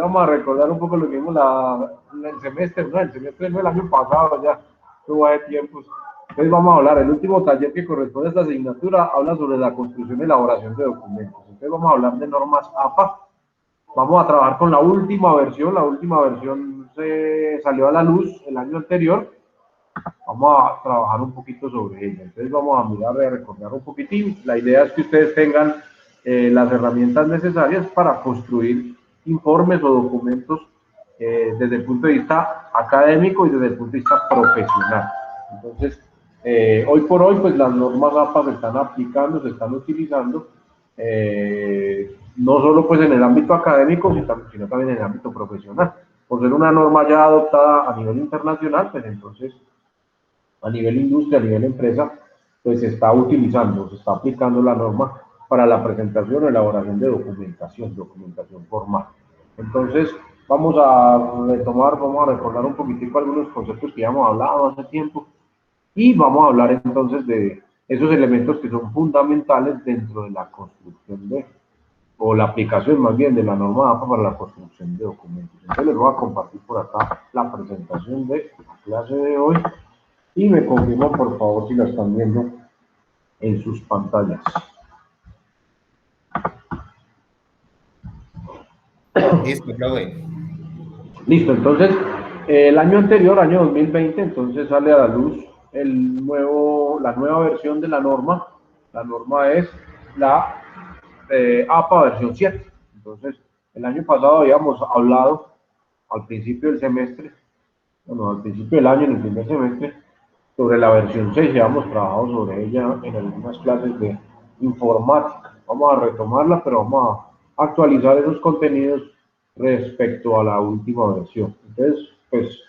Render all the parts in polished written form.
vamos a recordar un poco lo que vimos el semestre, no, el semestre no, el año pasado ya, tuvo de tiempos. Entonces vamos a hablar, el último taller que corresponde a esta asignatura habla sobre la construcción y elaboración de documentos. Entonces vamos a hablar de normas APA. Vamos a trabajar con la última versión se salió a la luz el año anterior. Vamos a trabajar un poquito sobre ella. Entonces vamos a mirar y a recordar un poquitín. La idea es que ustedes tengan las herramientas necesarias para construir informes o documentos desde el punto de vista académico y desde el punto de vista profesional. Entonces, hoy por hoy, pues las normas APA se están aplicando, se están utilizando, no solo pues en el ámbito académico, sino también en el ámbito profesional. Por ser una norma ya adoptada a nivel internacional, pues entonces a nivel industria, a nivel empresa, pues se está utilizando, se está aplicando la norma para la presentación o elaboración de documentación formal. Entonces, vamos a retomar, vamos a recordar un poquitico algunos conceptos que ya hemos hablado hace tiempo y vamos a hablar entonces de esos elementos que son fundamentales dentro de la construcción o la aplicación más bien de la norma APA para la construcción de documentos. Entonces les voy a compartir por acá la presentación de la clase de hoy y me confirman por favor si la están viendo en sus pantallas. Listo, profe. Listo, entonces el año anterior, año 2020, entonces sale a la luz la nueva versión de la norma. La norma es la APA versión 7. Entonces, el año pasado habíamos hablado al principio del semestre, bueno, al principio del año, en el primer semestre, sobre la versión 6, ya hemos trabajado sobre ella en algunas clases de informática. Vamos a retomarla, pero vamos a actualizar esos contenidos respecto a la última versión. Entonces, pues,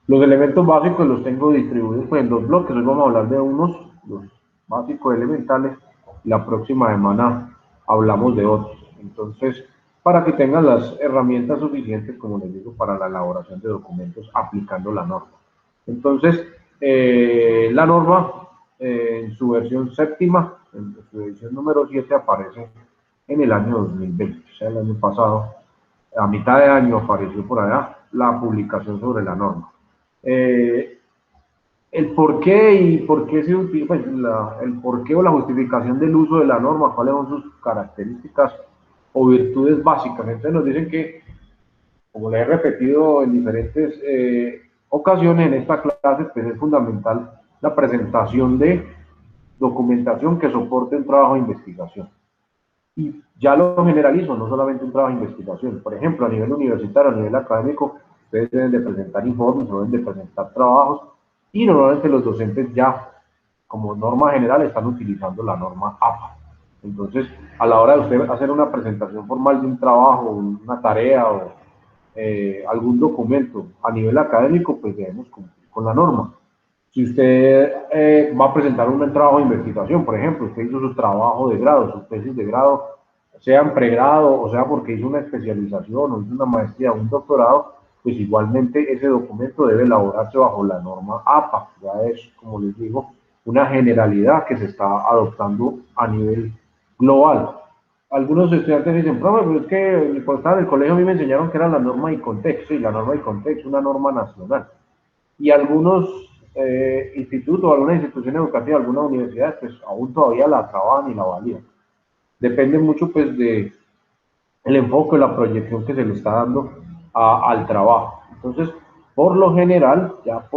los elementos básicos los tengo distribuidos pues, en dos bloques. Hoy vamos a hablar de unos, los básicos elementales, y la próxima semana hablamos de otros. Entonces, para que tengan las herramientas suficientes, como les digo, para la elaboración de documentos aplicando la norma. Entonces, la norma en su versión séptima, en su edición número 7, aparece en el año 2020, o sea, el año pasado, a mitad de año apareció por allá la publicación sobre la norma. El por qué y por qué se utiliza, pues, el por qué o la justificación del uso de la norma, cuáles son sus características o virtudes básicas. Entonces nos dicen que, como le he repetido en diferentes ocasiones en esta clase, pues es fundamental la presentación de documentación que soporte un trabajo de investigación. Y ya lo generalizo, no solamente un trabajo de investigación. Por ejemplo, a nivel universitario, a nivel académico, ustedes deben de presentar informes, deben de presentar trabajos, y normalmente los docentes ya, como norma general, están utilizando la norma APA. Entonces, a la hora de usted hacer una presentación formal de un trabajo, una tarea o algún documento a nivel académico, pues debemos cumplir con la norma. Si usted va a presentar un trabajo de investigación, por ejemplo, usted hizo su trabajo de grado, su tesis de grado, sea en pregrado o sea porque hizo una especialización o hizo una maestría o un doctorado, pues igualmente ese documento debe elaborarse bajo la norma APA. Ya es, como les digo, una generalidad que se está adoptando a nivel global. Algunos estudiantes dicen, profe, pero es que cuando estaba en el colegio a mí me enseñaron que era la norma y contexto, y la norma y contexto es una norma nacional. Y algunos institutos, algunas instituciones educativas, algunas universidades, pues aún todavía la trabajan y la validan. Depende mucho, pues, de el enfoque, la proyección que se le está dando al trabajo. Entonces, por lo general, ya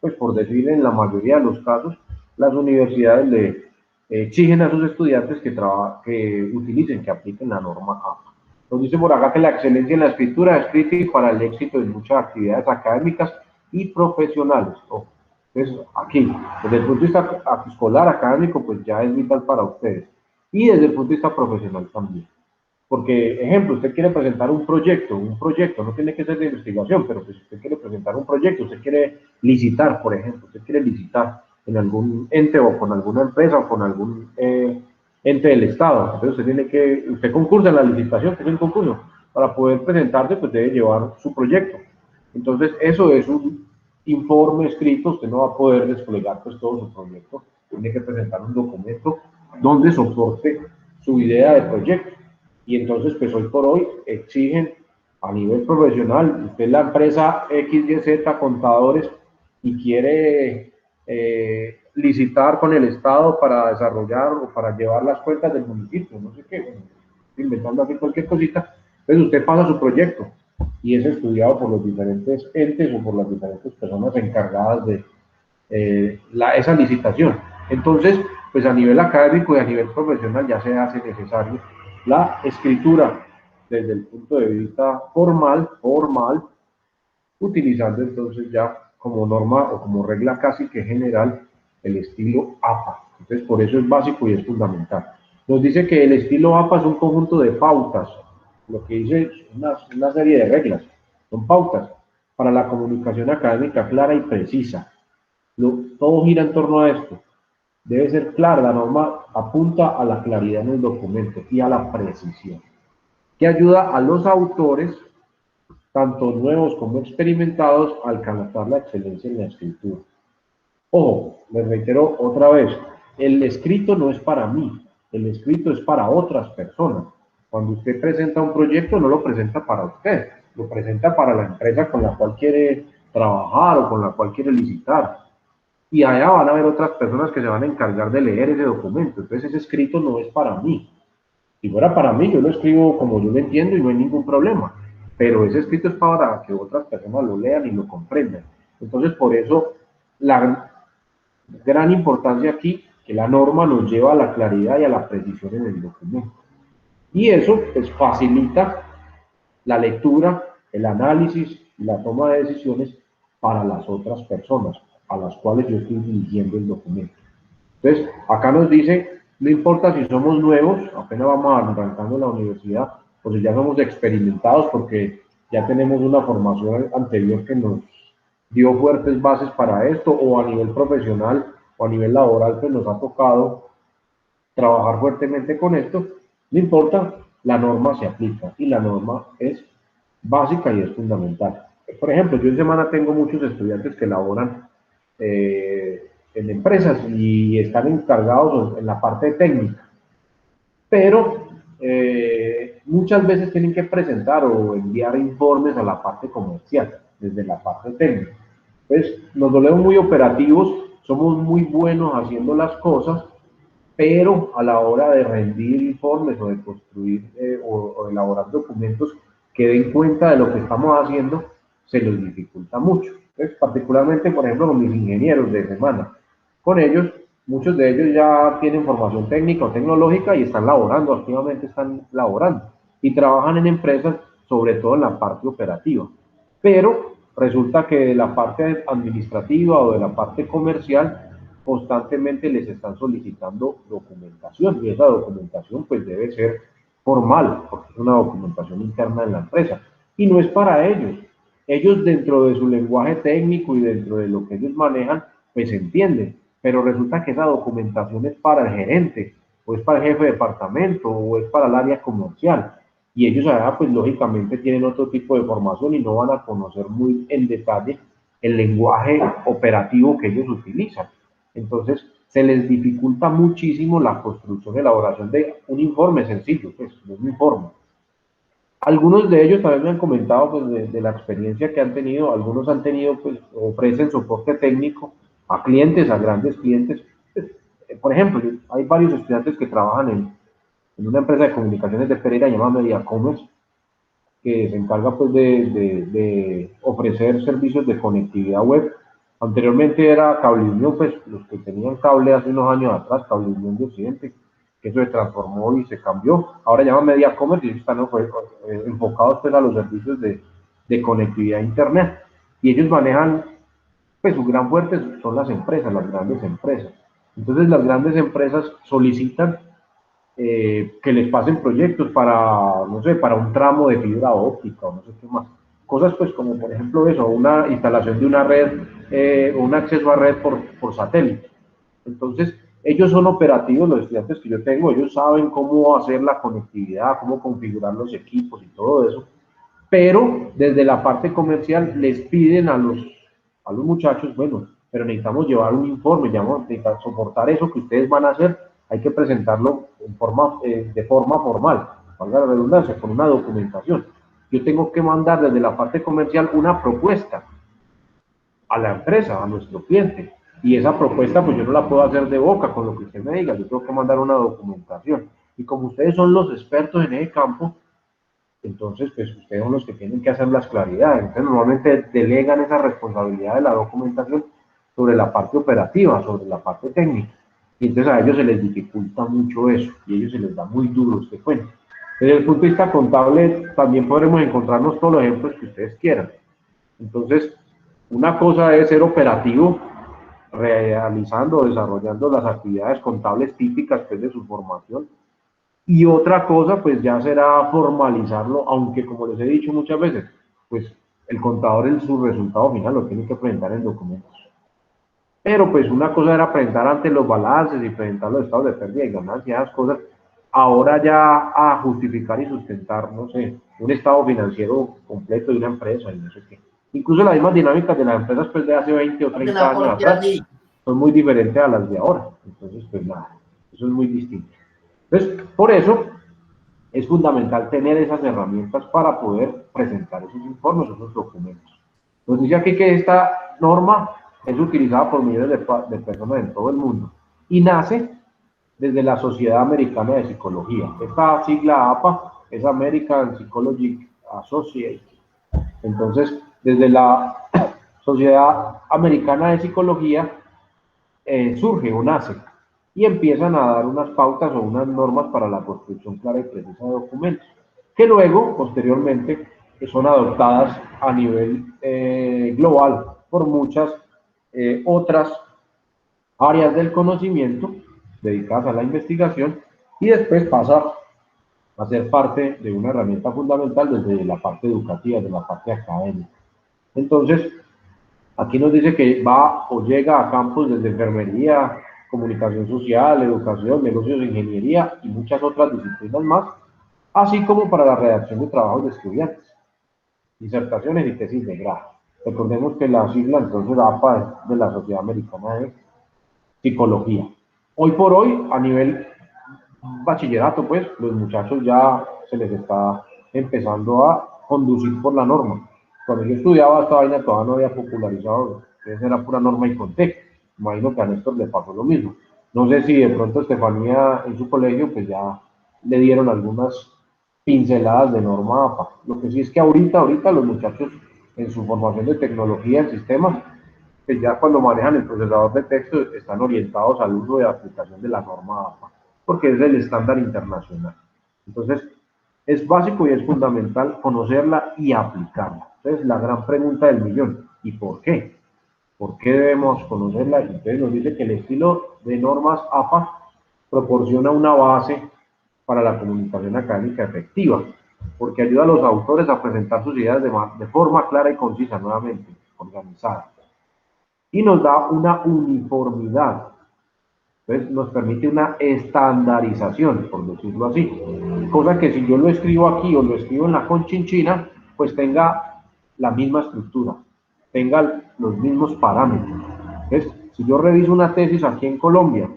pues por decir en la mayoría de los casos, las universidades le exigen a sus estudiantes que utilicen, que apliquen la norma APA. Nos dice por acá que la excelencia en la escritura es crítica para el éxito de muchas actividades académicas y profesionales. Entonces, aquí, desde el punto de vista escolar, académico, pues ya es vital para ustedes. Y desde el punto de vista profesional también. Porque, ejemplo, usted quiere presentar un proyecto no tiene que ser de investigación, pero pues, si usted quiere presentar un proyecto, usted quiere licitar, por ejemplo, usted quiere licitar en algún ente o con alguna empresa o con algún ente del Estado. Entonces usted concursa en la licitación, que es el concurso, para poder presentarse, pues debe llevar su proyecto. Entonces, eso es un informe escrito, usted no va a poder desplegar pues todo su proyecto, tiene que presentar un documento donde soporte su idea de proyecto. Y entonces, pues hoy por hoy exigen a nivel profesional, usted es la empresa XYZ Contadores y quiere licitar con el Estado para desarrollar o para llevar las cuentas del municipio, no sé qué, bueno, inventando aquí cualquier cosita, entonces usted pasa su proyecto y es estudiado por los diferentes entes o por las diferentes personas encargadas de esa licitación. Entonces, pues a nivel académico y a nivel profesional ya se hace necesario la escritura desde el punto de vista formal, utilizando entonces ya como norma o como regla casi que general el estilo APA. Entonces, por eso es básico y es fundamental. Nos dice que el estilo APA es un conjunto de pautas, lo que dice es una serie de reglas, son pautas para la comunicación académica clara y precisa. Todo gira en torno a esto. Debe ser clara, la norma apunta a la claridad en el documento y a la precisión, que ayuda a los autores, tanto nuevos como experimentados, a alcanzar la excelencia en la escritura. Ojo, les reitero otra vez, el escrito no es para mí, el escrito es para otras personas. Cuando usted presenta un proyecto, no lo presenta para usted, lo presenta para la empresa con la cual quiere trabajar o con la cual quiere licitar. Y allá van a haber otras personas que se van a encargar de leer ese documento. Entonces ese escrito no es para mí. Si fuera para mí, yo lo escribo como yo lo entiendo y no hay ningún problema. Pero ese escrito es para que otras personas lo lean y lo comprendan. Entonces por eso la gran importancia aquí, que la norma nos lleva a la claridad y a la precisión en el documento. Y eso pues facilita la lectura, el análisis y la toma de decisiones para las otras personas a las cuales yo estoy dirigiendo el documento. Entonces, acá nos dice, no importa si somos nuevos, apenas vamos arrancando en la universidad, o si ya somos experimentados porque ya tenemos una formación anterior que nos dio fuertes bases para esto, o a nivel profesional o a nivel laboral, pues nos ha tocado trabajar fuertemente con esto, no importa, la norma se aplica y la norma es básica y es fundamental. Por ejemplo, yo en semana tengo muchos estudiantes que laboran en empresas y están encargados en la parte técnica, pero muchas veces tienen que presentar o enviar informes a la parte comercial, desde la parte técnica. Entonces, nos volvemos muy operativos, somos muy buenos haciendo las cosas, pero a la hora de rendir informes o de construir o elaborar documentos que den cuenta de lo que estamos haciendo, se les dificulta mucho. Entonces, particularmente, por ejemplo, con mis ingenieros de semana, con ellos, muchos de ellos ya tienen formación técnica o tecnológica y están laborando, activamente están laborando, y trabajan en empresas, sobre todo en la parte operativa. Pero resulta que de la parte administrativa o de la parte comercial, constantemente les están solicitando documentación y esa documentación pues debe ser formal, porque es una documentación interna de la empresa y no es para ellos. Ellos dentro de su lenguaje técnico y dentro de lo que ellos manejan, pues entienden, pero resulta que esa documentación es para el gerente, o es para el jefe de departamento, o es para el área comercial. Y ellos allá, pues lógicamente tienen otro tipo de formación y no van a conocer muy en detalle el lenguaje operativo que ellos utilizan. Entonces, se les dificulta muchísimo la construcción y elaboración de un informe sencillo, pues, un informe. Algunos de ellos también me han comentado pues, de la experiencia que han tenido, algunos han tenido, pues, ofrecen soporte técnico a clientes, a grandes clientes. Por ejemplo, hay varios estudiantes que trabajan en una empresa de comunicaciones de Pereira llamada Mediacommerce, que se encarga pues de ofrecer servicios de conectividad web. Anteriormente era Cable Unión, pues los que tenían cable hace unos años atrás, Cable Unión de Occidente, que eso se transformó y se cambió. Ahora llama Mediacommerce y ellos están enfocados pues a los servicios de conectividad a internet. Y ellos manejan, pues su gran fuerte son las empresas, las grandes empresas. Entonces las grandes empresas solicitan que les pasen proyectos para, no sé, para un tramo de fibra óptica o no sé qué más. Cosas pues como por ejemplo eso, una instalación de una red, un acceso a red por satélite. Entonces, ellos son operativos, los estudiantes que yo tengo, ellos saben cómo hacer la conectividad, cómo configurar los equipos y todo eso, pero desde la parte comercial les piden a los muchachos, bueno, pero necesitamos llevar un informe, necesitamos soportar eso que ustedes van a hacer, hay que presentarlo de forma formal. valga la redundancia, con una documentación. Yo tengo que mandar desde la parte comercial una propuesta a la empresa, a nuestro cliente. Y esa propuesta, pues yo no la puedo hacer de boca con lo que usted me diga, yo tengo que mandar una documentación. Y como ustedes son los expertos en ese campo, entonces, pues ustedes son los que tienen que hacer las claridades. Entonces, normalmente delegan esa responsabilidad de la documentación sobre la parte operativa, sobre la parte técnica. Y entonces a ellos se les dificulta mucho eso, y a ellos se les da muy duro este cuento. Desde el punto de vista contable, también podremos encontrarnos todos los ejemplos que ustedes quieran. Entonces, una cosa es ser operativo, realizando o desarrollando las actividades contables típicas pues, de su formación, y otra cosa, pues ya será formalizarlo, aunque como les he dicho muchas veces, pues el contador en su resultado final lo tiene que presentar en documentos. Pero pues una cosa era presentar ante los balances y presentar los estados de pérdida y ganancia, esas cosas. Ahora ya a justificar y sustentar, no sé, un estado financiero completo de una empresa y no sé qué. Incluso las mismas dinámicas de las empresas pues de hace 20 o 30 años atrás son muy diferentes a las de ahora. Entonces, pues nada, eso es muy distinto. Entonces, por eso es fundamental tener esas herramientas para poder presentar esos informes, esos documentos. Nos dice aquí que esta norma es utilizada por millones de personas en todo el mundo y nace desde la Sociedad Americana de Psicología. Esta sigla APA es American Psychological Association. Entonces, desde la Sociedad Americana de Psicología surge o nace y empiezan a dar unas pautas o unas normas para la construcción clara y precisa de documentos, que luego, posteriormente, son adoptadas a nivel global por muchas otras áreas del conocimiento dedicadas a la investigación y después pasa a ser parte de una herramienta fundamental desde la parte educativa, de la parte académica. Entonces, aquí nos dice que va o llega a campos desde enfermería, comunicación social, educación, negocios, ingeniería y muchas otras disciplinas más, así como para la redacción de trabajos de estudiantes, disertaciones y tesis de grado. Recordemos que la sigla entonces APA es de la Sociedad Americana de Psicología. Hoy por hoy, a nivel bachillerato, pues, los muchachos ya se les está empezando a conducir por la norma. Cuando yo estudiaba esta vaina todavía no había popularizado, esa era pura norma y contexto. Imagino que a Néstor le pasó lo mismo. No sé si de pronto Estefanía en su colegio pues ya le dieron algunas pinceladas de norma APA. Lo que sí es que ahorita los muchachos en su formación de tecnología en sistemas, pues ya cuando manejan el procesador de texto están orientados al uso de aplicación de la norma APA, porque es el estándar internacional. Entonces, es básico y es fundamental conocerla y aplicarla. Entonces, la gran pregunta del millón, ¿y por qué? ¿Por qué debemos conocerla? Y entonces nos dice que el estilo de normas APA proporciona una base para la comunicación académica efectiva, porque ayuda a los autores a presentar sus ideas de forma clara y concisa, nuevamente, organizada. Y nos da una uniformidad. Entonces nos permite una estandarización, por decirlo así. Cosa que si yo lo escribo aquí o lo escribo en la conchinchina, pues tenga la misma estructura, tenga los mismos parámetros. Entonces, si yo reviso una tesis aquí en Colombia,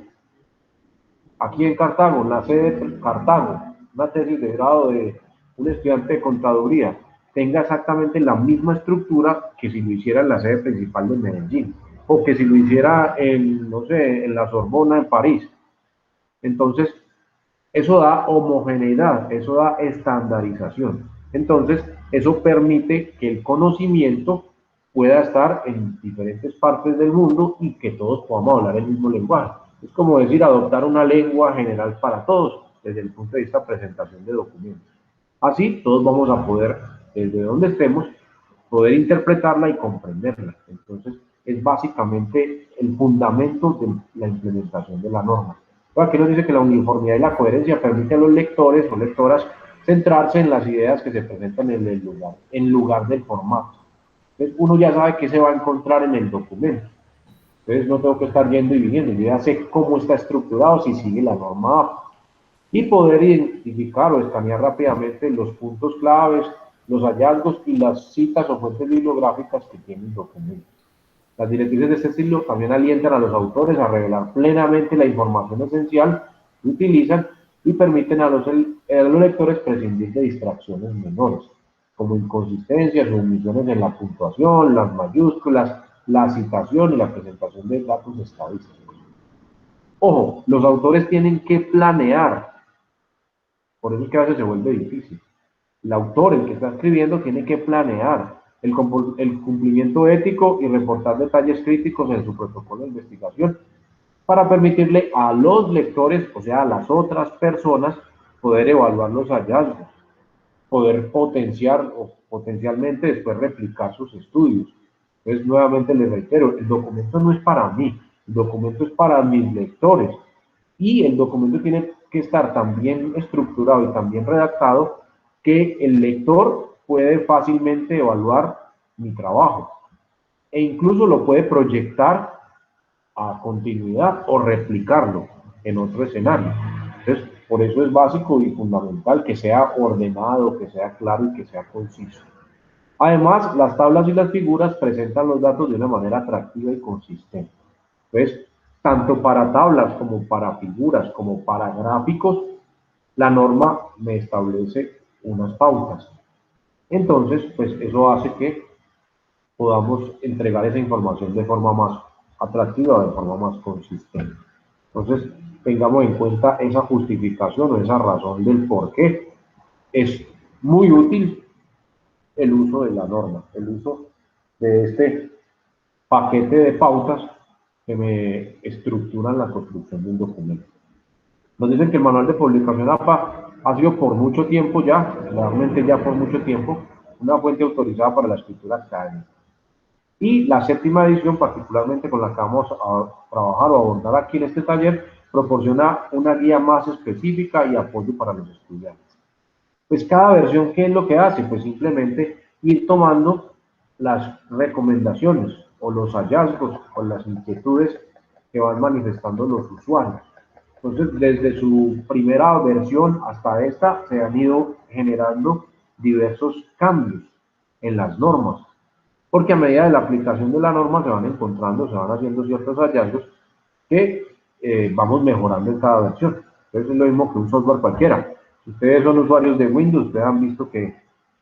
aquí en Cartago, en la sede de Cartago, una tesis de grado de un estudiante de contaduría, tenga exactamente la misma estructura que si lo hiciera en la sede principal de Medellín, o que si lo hiciera en, no sé, en la Sorbona, en París. Entonces, eso da homogeneidad, eso da estandarización. Entonces, eso permite que el conocimiento pueda estar en diferentes partes del mundo y que todos podamos hablar el mismo lenguaje. Es como decir, adoptar una lengua general para todos, desde el punto de vista de presentación de documentos. Así, todos vamos a poder, desde donde estemos, poder interpretarla y comprenderla. Entonces, es básicamente el fundamento de la implementación de la norma. Aquí nos dice que la uniformidad y la coherencia permiten a los lectores o lectoras centrarse en las ideas que se presentan en lugar del formato. Entonces, uno ya sabe qué se va a encontrar en el documento. Entonces, no tengo que estar yendo y viniendo. Yo ya sé cómo está estructurado, si sigue la norma APA. Y poder identificar o escanear rápidamente los puntos claves, los hallazgos y las citas o fuentes bibliográficas que tiene el documento. Las directrices de este estilo también alientan a los autores a revelar plenamente la información esencial que utilizan y permiten a los lectores prescindir de distracciones menores, como inconsistencias o omisiones en la puntuación, las mayúsculas, la citación y la presentación de datos estadísticos. Ojo, los autores tienen que planear, por eso es que a veces se vuelve difícil. El autor, el que está escribiendo, tiene que planear el cumplimiento ético y reportar detalles críticos en su protocolo de investigación para permitirle a los lectores, o sea, a las otras personas, poder evaluar los hallazgos, poder potenciar o potencialmente después replicar sus estudios. Entonces, nuevamente les reitero, el documento no es para mí, el documento es para mis lectores y el documento tiene que estar tan bien estructurado y tan bien redactado que el lector puede fácilmente evaluar mi trabajo e incluso lo puede proyectar a continuidad o replicarlo en otro escenario. Entonces, por eso es básico y fundamental que sea ordenado, que sea claro y que sea conciso. Además, las tablas y las figuras presentan los datos de una manera atractiva y consistente. Entonces, tanto para tablas como para figuras, como para gráficos, la norma me establece unas pautas. Entonces, pues eso hace que podamos entregar esa información de forma más atractiva, de forma más consistente. Entonces, tengamos en cuenta esa justificación o esa razón del por qué es muy útil el uso de la norma, el uso de este paquete de pautas que me estructuran la construcción de un documento. Nos dicen que el manual de publicación APA ha sido por mucho tiempo ya, realmente ya por mucho tiempo, una fuente autorizada para la escritura académica. Y la séptima edición, particularmente con la que vamos a trabajar o abordar aquí en este taller, proporciona una guía más específica y apoyo para los estudiantes. Pues cada versión, ¿qué es lo que hace? Pues simplemente ir tomando las recomendaciones o los hallazgos o las inquietudes que van manifestando los usuarios. Entonces, desde su primera versión hasta esta, se han ido generando diversos cambios en las normas, porque a medida de la aplicación de la norma se van encontrando, se van haciendo ciertos hallazgos que vamos mejorando en cada versión. Entonces es lo mismo que un software cualquiera. Si ustedes son usuarios de Windows, ustedes han visto que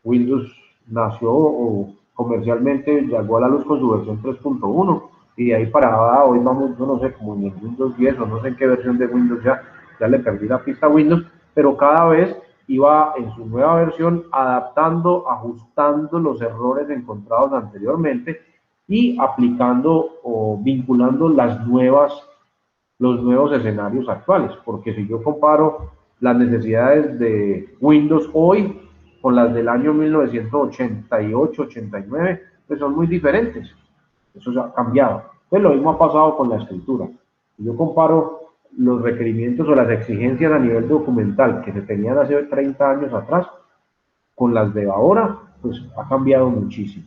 Windows nació o comercialmente llegó a la luz con su versión 3.1 y de ahí para hoy vamos, yo no sé, como en el Windows 10 o no sé en qué versión de Windows ya le perdí la pista a Windows, pero cada vez iba en su nueva versión adaptando, ajustando los errores encontrados anteriormente y aplicando o vinculando los nuevos escenarios actuales, porque si yo comparo las necesidades de Windows hoy con las del año 1988-89, pues son muy diferentes. Eso se ha cambiado. Pues lo mismo ha pasado con la escritura. Si yo comparo los requerimientos o las exigencias a nivel documental que se tenían hace 30 años atrás con las de ahora, pues ha cambiado muchísimo.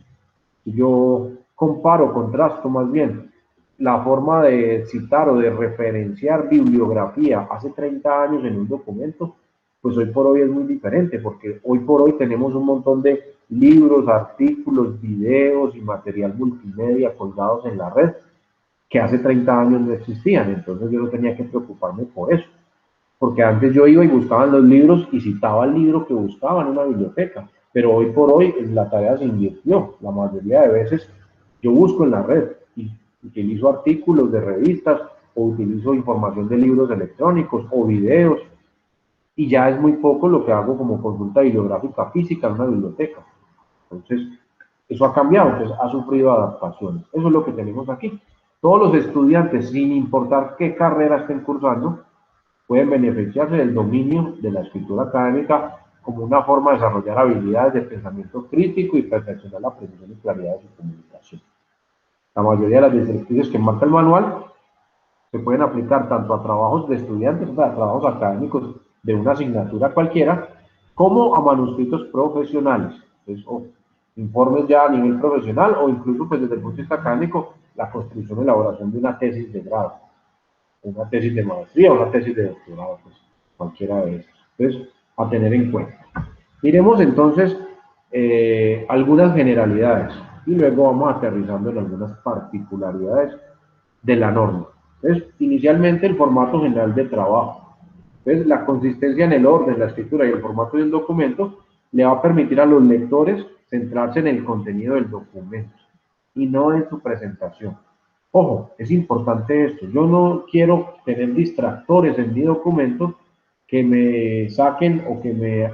Si yo comparo, contrasto más bien la forma de citar o de referenciar bibliografía hace 30 años en un documento, pues hoy por hoy es muy diferente, porque hoy por hoy tenemos un montón de libros, artículos, videos y material multimedia colgados en la red que hace 30 años no existían, entonces yo no tenía que preocuparme por eso, porque antes yo iba y buscaba en los libros y citaba el libro que buscaba en una biblioteca, pero hoy por hoy la tarea se invirtió, la mayoría de veces yo busco en la red y utilizo artículos de revistas o utilizo información de libros electrónicos o videos y ya es muy poco lo que hago como consulta bibliográfica física en una biblioteca. Entonces, eso ha cambiado, entonces ha sufrido adaptaciones. Eso es lo que tenemos aquí. Todos los estudiantes, sin importar qué carrera estén cursando, pueden beneficiarse del dominio de la escritura académica como una forma de desarrollar habilidades de pensamiento crítico y perfeccionar la precisión y claridad de su comunicación. La mayoría de las directrices que marca el manual se pueden aplicar tanto a trabajos de estudiantes, o sea, a trabajos académicos de una asignatura cualquiera, como a manuscritos profesionales. Entonces, o informes ya a nivel profesional o incluso pues, desde el punto de vista académico, la construcción y elaboración de una tesis de grado, una tesis de maestría o una tesis de doctorado, pues cualquiera de estos. Entonces, a tener en cuenta. Miremos entonces algunas generalidades y luego vamos aterrizando en algunas particularidades de la norma. Entonces, inicialmente el formato general de trabajo. Entonces, la consistencia en el orden, la escritura y el formato de un documento le va a permitir a los lectores centrarse en el contenido del documento y no en su presentación. Ojo, es importante esto. Yo no quiero tener distractores en mi documento que me saquen o que me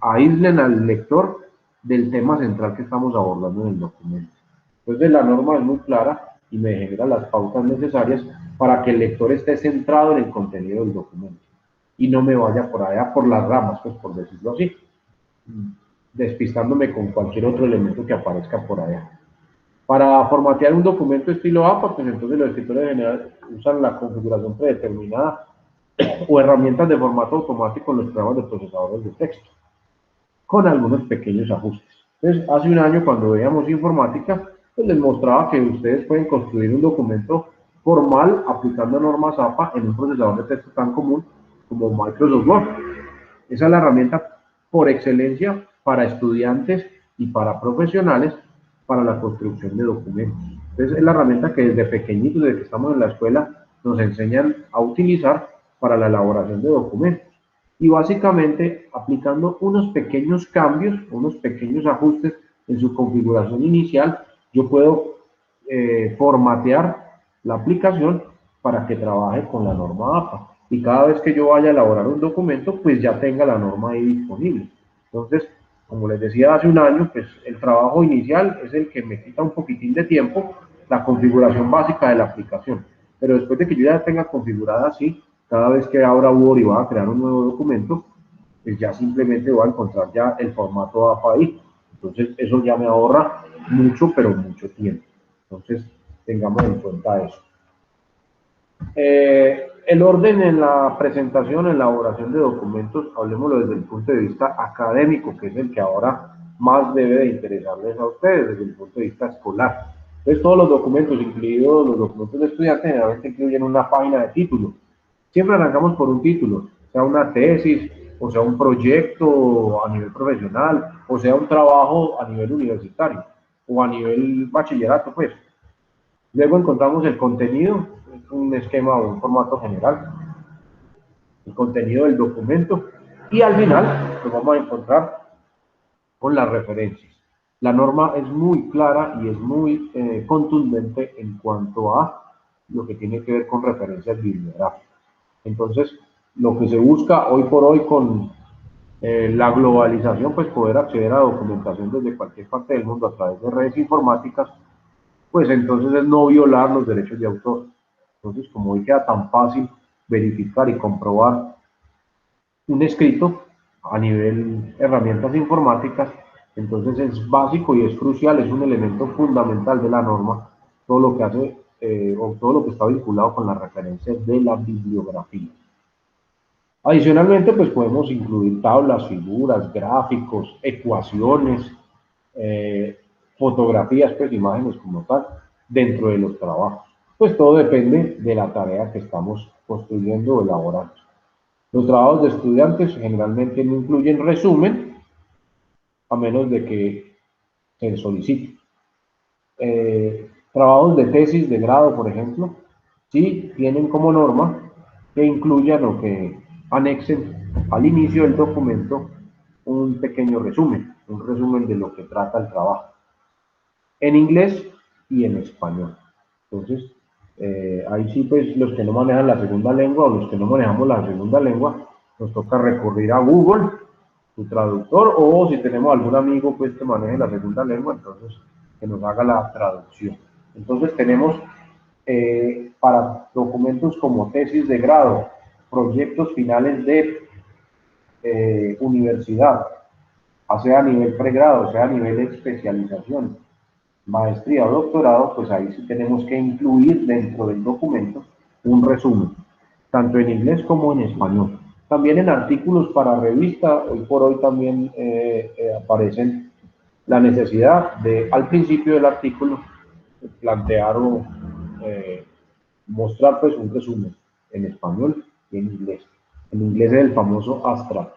aíslen al lector del tema central que estamos abordando en el documento. Entonces, la norma es muy clara y me genera las pautas necesarias para que el lector esté centrado en el contenido del documento y no me vaya por allá por las ramas, pues por decirlo así, despistándome con cualquier otro elemento que aparezca por allá. Para formatear un documento estilo APA, pues entonces los escritores en general usan la configuración predeterminada o herramientas de formato automático en los programas de procesadores de texto, con algunos pequeños ajustes. Entonces, hace un año cuando veíamos informática, pues les mostraba que ustedes pueden construir un documento formal aplicando normas APA en un procesador de texto tan común como Microsoft Word. Esa es la herramienta por excelencia para estudiantes y para profesionales para la construcción de documentos. Entonces, es la herramienta que desde pequeñitos, desde que estamos en la escuela, nos enseñan a utilizar para la elaboración de documentos. Y básicamente, aplicando unos pequeños cambios, unos pequeños ajustes en su configuración inicial, yo puedo formatear la aplicación para que trabaje con la norma APA. Y cada vez que yo vaya a elaborar un documento, pues ya tenga la norma ahí disponible. Entonces, como les decía hace un año, pues el trabajo inicial es el que me quita un poquitín de tiempo, la configuración básica de la aplicación. Pero después de que yo ya tenga configurada así, cada vez que abra Word y va a crear un nuevo documento, pues ya simplemente voy a encontrar ya el formato APA ahí. Entonces, eso ya me ahorra mucho, pero mucho tiempo. Entonces, tengamos en cuenta eso. El orden en la presentación, en la elaboración de documentos, hablemoslo desde el punto de vista académico, que es el que ahora más debe de interesarles a ustedes, desde el punto de vista escolar. Entonces, todos los documentos, incluidos los documentos de estudiantes, generalmente incluyen una página de título. Siempre arrancamos por un título, sea una tesis, o sea un proyecto a nivel profesional, o sea un trabajo a nivel universitario, o a nivel bachillerato, pues. Luego encontramos el contenido, un esquema o un formato general, el contenido del documento, y al final lo vamos a encontrar con las referencias. La norma es muy clara y es muy contundente en cuanto a lo que tiene que ver con referencias bibliográficas. Entonces, lo que se busca hoy por hoy con la globalización, pues poder acceder a documentación desde cualquier parte del mundo a través de redes informáticas, pues entonces es no violar los derechos de autor. Entonces, como hoy queda tan fácil verificar y comprobar un escrito a nivel herramientas informáticas, entonces es básico y es crucial, es un elemento fundamental de la norma, todo lo que hace o todo lo que está vinculado con las referencias de la bibliografía. Adicionalmente, pues podemos incluir tablas, figuras, gráficos, ecuaciones, fotografías, pues imágenes como tal, dentro de los trabajos. Pues todo depende de la tarea que estamos construyendo o elaborando. Los trabajos de estudiantes generalmente no incluyen resumen, a menos de que se solicite. Trabajos de tesis de grado, por ejemplo, sí tienen como norma que incluyan o que anexen al inicio del documento un pequeño resumen, un resumen de lo que trata el trabajo, en inglés y en español. Entonces, ahí sí, pues los que no manejan la segunda lengua o los que no manejamos la segunda lengua, nos toca recurrir a Google, su traductor, o si tenemos algún amigo pues que maneje la segunda lengua, entonces que nos haga la traducción. Entonces tenemos para documentos como tesis de grado, proyectos finales de universidad, sea a nivel pregrado, sea a nivel de especialización, maestría o doctorado, pues ahí sí tenemos que incluir dentro del documento un resumen, tanto en inglés como en español. También en artículos para revista, hoy por hoy también aparecen la necesidad de, al principio del artículo, plantear o mostrar pues un resumen en español y en inglés. En inglés es el famoso abstract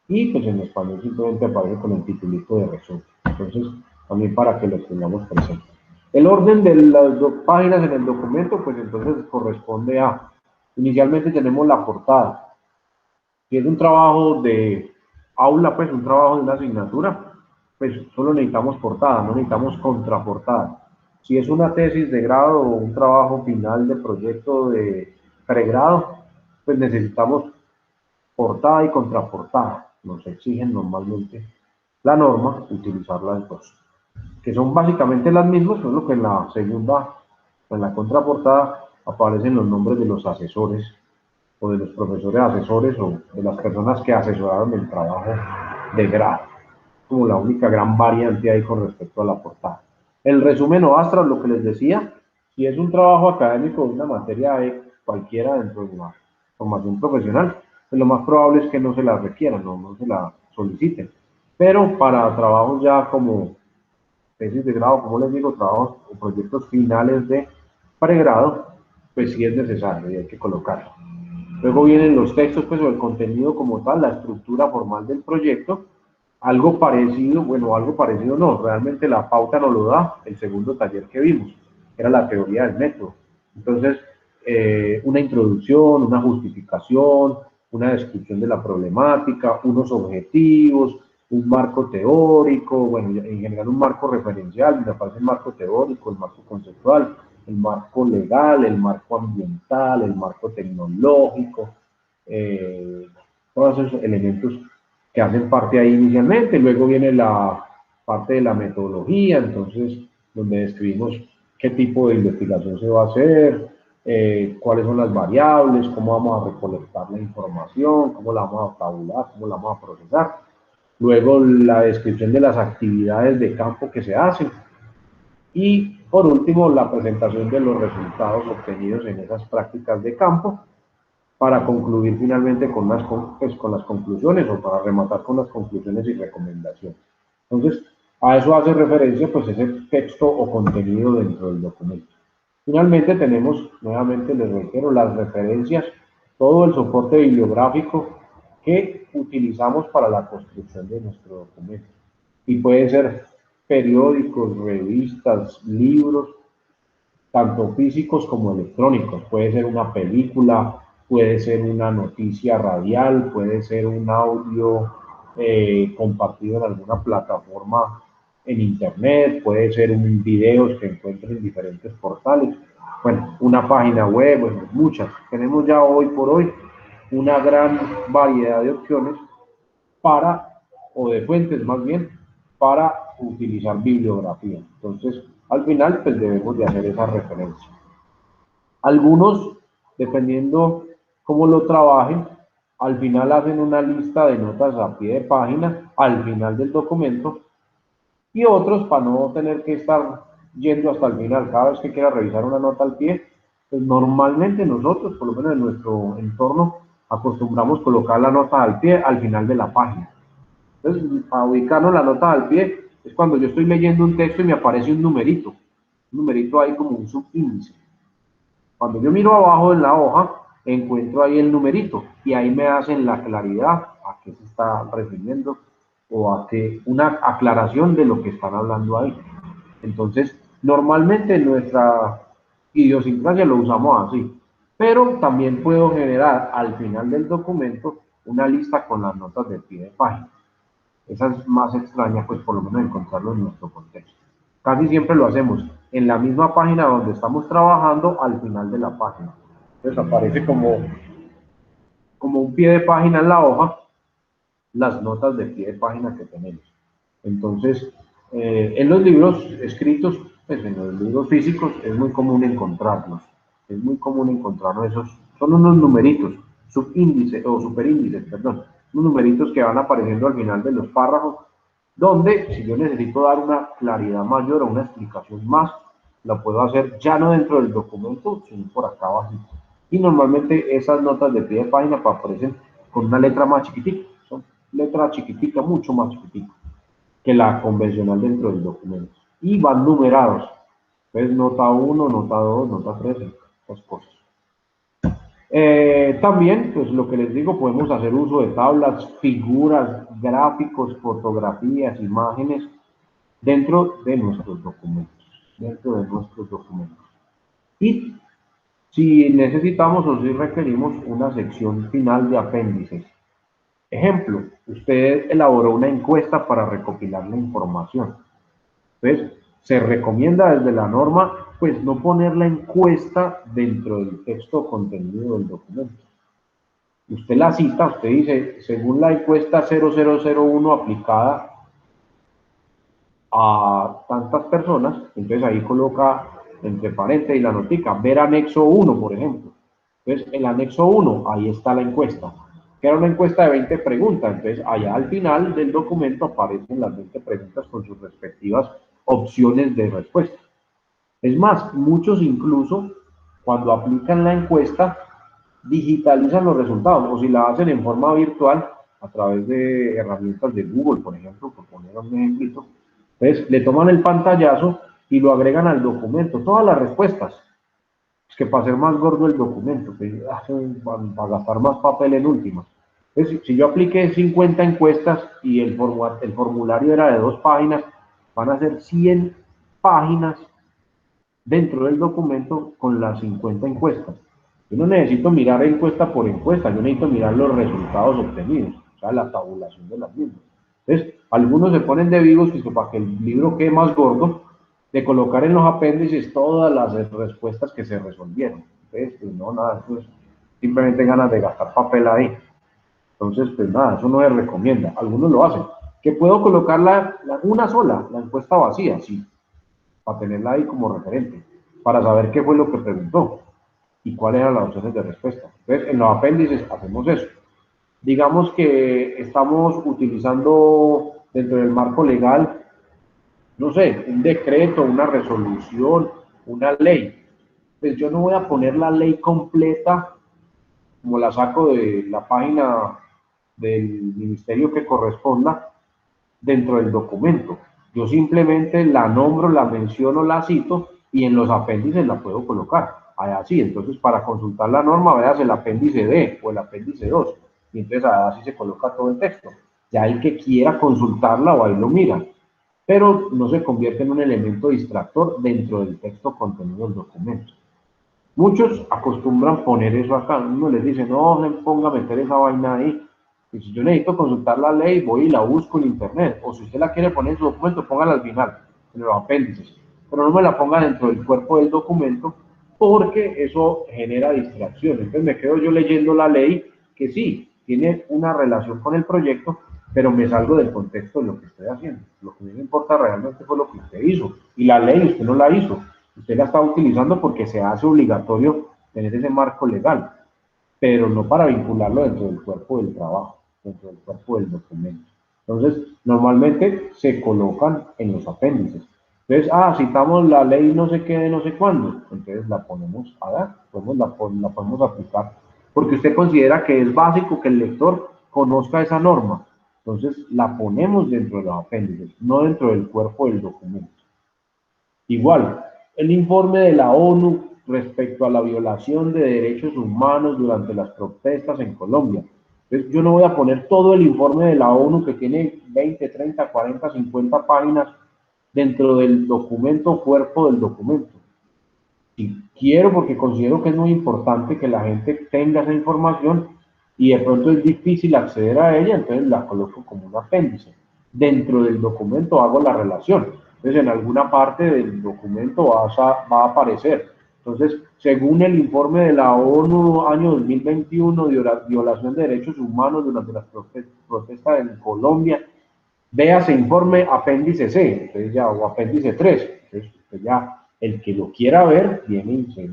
y pues en español simplemente aparece con el titulito de resumen. Entonces, también para que lo tengamos presente. El orden de las dos páginas en el documento, pues entonces corresponde a, inicialmente tenemos la portada. Si es un trabajo de aula, pues un trabajo de una asignatura, pues solo necesitamos portada, no necesitamos contraportada. Si es una tesis de grado o un trabajo final de proyecto de pregrado, pues necesitamos portada y contraportada. Nos exigen normalmente la norma utilizar las dos, que son básicamente las mismas, solo que en la segunda, en la contraportada, aparecen los nombres de los asesores o de los profesores asesores o de las personas que asesoraron el trabajo de grado, como la única gran variante ahí con respecto a la portada. El resumen o astra, lo que les decía, si es un trabajo académico, una materia de cualquiera dentro de la formación profesional, pues lo más probable es que no se la requieran, no se la soliciten. Pero para trabajos ya como tesis de grado, como les digo, trabajos o proyectos finales de pregrado, pues sí es necesario y hay que colocarlo. Luego vienen los textos, pues, o el contenido como tal, la estructura formal del proyecto. Algo parecido, bueno, algo parecido no, realmente la pauta nos lo da el segundo taller que vimos, que era la teoría del método. Entonces, una introducción, una justificación, una descripción de la problemática, unos objetivos, un marco teórico, bueno, en general un marco referencial, me aparece el marco teórico, el marco conceptual, el marco legal, el marco ambiental, el marco tecnológico, todos esos elementos que hacen parte ahí inicialmente. Luego viene la parte de la metodología, entonces, donde describimos qué tipo de investigación se va a hacer, cuáles son las variables, cómo vamos a recolectar la información, cómo la vamos a tabular, cómo la vamos a procesar. Luego la descripción de las actividades de campo que se hacen. Y por último, la presentación de los resultados obtenidos en esas prácticas de campo para concluir finalmente pues, con las conclusiones o para rematar con las conclusiones y recomendaciones. Entonces, a eso hace referencia pues ese texto o contenido dentro del documento. Finalmente tenemos, nuevamente les reitero, las referencias, todo el soporte bibliográfico que utilizamos para la construcción de nuestro documento. Y puede ser periódicos, revistas, libros, tanto físicos como electrónicos. Puede ser una película, puede ser una noticia radial, puede ser un audio compartido en alguna plataforma en internet, puede ser un video que encuentren en diferentes portales. Bueno, una página web, bueno, muchas. Tenemos ya hoy por hoy una gran variedad de opciones para, o de fuentes más bien, para utilizar bibliografía. Entonces, al final, pues debemos de hacer esa referencia. Algunos, dependiendo cómo lo trabajen, al final hacen una lista de notas a pie de página, al final del documento, y otros, para no tener que estar yendo hasta el final, cada vez que quiera revisar una nota al pie, pues normalmente nosotros, por lo menos en nuestro entorno, acostumbramos colocar la nota al pie al final de la página. Entonces, para ubicarnos la nota al pie, es cuando yo estoy leyendo un texto y me aparece un numerito ahí como un subíndice. Cuando yo miro abajo en la hoja, encuentro ahí el numerito y ahí me hacen la claridad a qué se está refiriendo o a qué, una aclaración de lo que están hablando ahí. Entonces, normalmente en nuestra idiosincrasia lo usamos así, pero también puedo generar al final del documento una lista con las notas de pie de página. Esa es más extraña, pues por lo menos encontrarlo en nuestro contexto. Casi siempre lo hacemos en la misma página donde estamos trabajando al final de la página. Entonces aparece como un pie de página en la hoja, las notas de pie de página que tenemos. Entonces, en los libros escritos, pues en los libros físicos es muy común encontrarlos. Es muy común encontrarlos esos. Son unos numeritos, subíndices o superíndices, perdón. Unos numeritos que van apareciendo al final de los párrafos, donde si yo necesito dar una claridad mayor o una explicación más, la puedo hacer ya no dentro del documento, sino por acá abajo. Y normalmente esas notas de pie de página aparecen con una letra más chiquitica. Son letra chiquitica, mucho más chiquitica que la convencional dentro del documento. Y van numerados. Entonces, nota 1, nota 2, nota 3, esas cosas. También, pues lo que les digo, podemos hacer uso de tablas, figuras, gráficos, fotografías, imágenes dentro de nuestros documentos. Dentro de nuestros documentos. Y si necesitamos o si requerimos una sección final de apéndices, Ejemplo, usted elaboró una encuesta para recopilar la información. Entonces, se recomienda desde la norma, pues, no poner la encuesta dentro del texto contenido del documento. Usted la cita, usted dice, según la encuesta 0001 aplicada a tantas personas, entonces ahí coloca entre paréntesis y la notica, ver anexo 1, por ejemplo. Entonces, el anexo 1, ahí está la encuesta, que era una encuesta de 20 preguntas, entonces allá al final del documento aparecen las 20 preguntas con sus respectivas opciones de respuesta. Es más, muchos incluso, cuando aplican la encuesta, digitalizan los resultados, o si la hacen en forma virtual, a través de herramientas de Google, por ejemplo, por poner un ejemplito, entonces le toman el pantallazo y lo agregan al documento, todas las respuestas. Es que para hacer más gordo el documento, que para gastar más papel en últimas. Entonces, si yo apliqué 50 encuestas y el formulario era de 2 páginas, van a ser 100 páginas dentro del documento con las 50 encuestas. Yo no necesito mirar encuesta por encuesta, yo necesito mirar los resultados obtenidos, o sea, la tabulación de las mismas. Entonces, algunos se ponen de vivos que para que el libro quede más gordo, de colocar en los apéndices todas las respuestas que se resolvieron. Entonces, pues no, nada, eso es simplemente ganas de gastar papel ahí. Entonces, pues nada, eso no se recomienda. Algunos lo hacen. ¿Que puedo colocar una sola, la encuesta vacía? Sí, para tenerla ahí como referente, para saber qué fue lo que preguntó y cuáles eran las opciones de respuesta. Entonces, en los apéndices hacemos eso. Digamos que estamos utilizando dentro del marco legal, no sé, un decreto, una resolución, una ley. Pues yo no voy a poner la ley completa como la saco de la página del ministerio que corresponda dentro del documento. Yo simplemente la nombro, la menciono, la cito y en los apéndices la puedo colocar. Así, entonces para consultar la norma, veas el apéndice D o el apéndice 2 y entonces así se coloca todo el texto. Ya el que quiera consultarla o ahí lo mira, pero no se convierte en un elemento distractor dentro del texto contenido del documento. Muchos acostumbran poner eso acá. Uno les dice, no, no ponga a meter esa vaina ahí. Y si yo necesito consultar la ley, voy y la busco en internet. O si usted la quiere poner en su documento, póngala al final, en los apéndices. Pero no me la ponga dentro del cuerpo del documento, porque eso genera distracción. Entonces me quedo yo leyendo la ley, que sí, tiene una relación con el proyecto, pero me salgo del contexto de lo que estoy haciendo. Lo que a mí me importa realmente fue lo que usted hizo. Y la ley usted no la hizo. Usted la está utilizando porque se hace obligatorio tener ese marco legal, pero no para vincularlo dentro del cuerpo del trabajo, dentro del cuerpo del documento. Entonces, normalmente se colocan en los apéndices. Entonces, citamos la ley no sé qué de no sé cuándo, entonces la ponemos a dar, la podemos aplicar, porque usted considera que es básico que el lector conozca esa norma. Entonces, la ponemos dentro de los apéndices, no dentro del cuerpo del documento. Igual, el informe de la ONU respecto a la violación de derechos humanos durante las protestas en Colombia. Entonces, yo no voy a poner todo el informe de la ONU que tiene 20, 30, 40, 50 páginas dentro del documento, cuerpo del documento. Y quiero, porque considero que es muy importante que la gente tenga esa información y de pronto es difícil acceder a ella, entonces la coloco como un apéndice. Dentro del documento hago la relación. Entonces, en alguna parte del documento va a aparecer. Entonces, según el informe de la ONU año 2021 de violación de derechos humanos durante las protestas en Colombia, vea ese informe apéndice C, entonces ya, o apéndice 3. Entonces, pues ya el que lo quiera ver, viene y se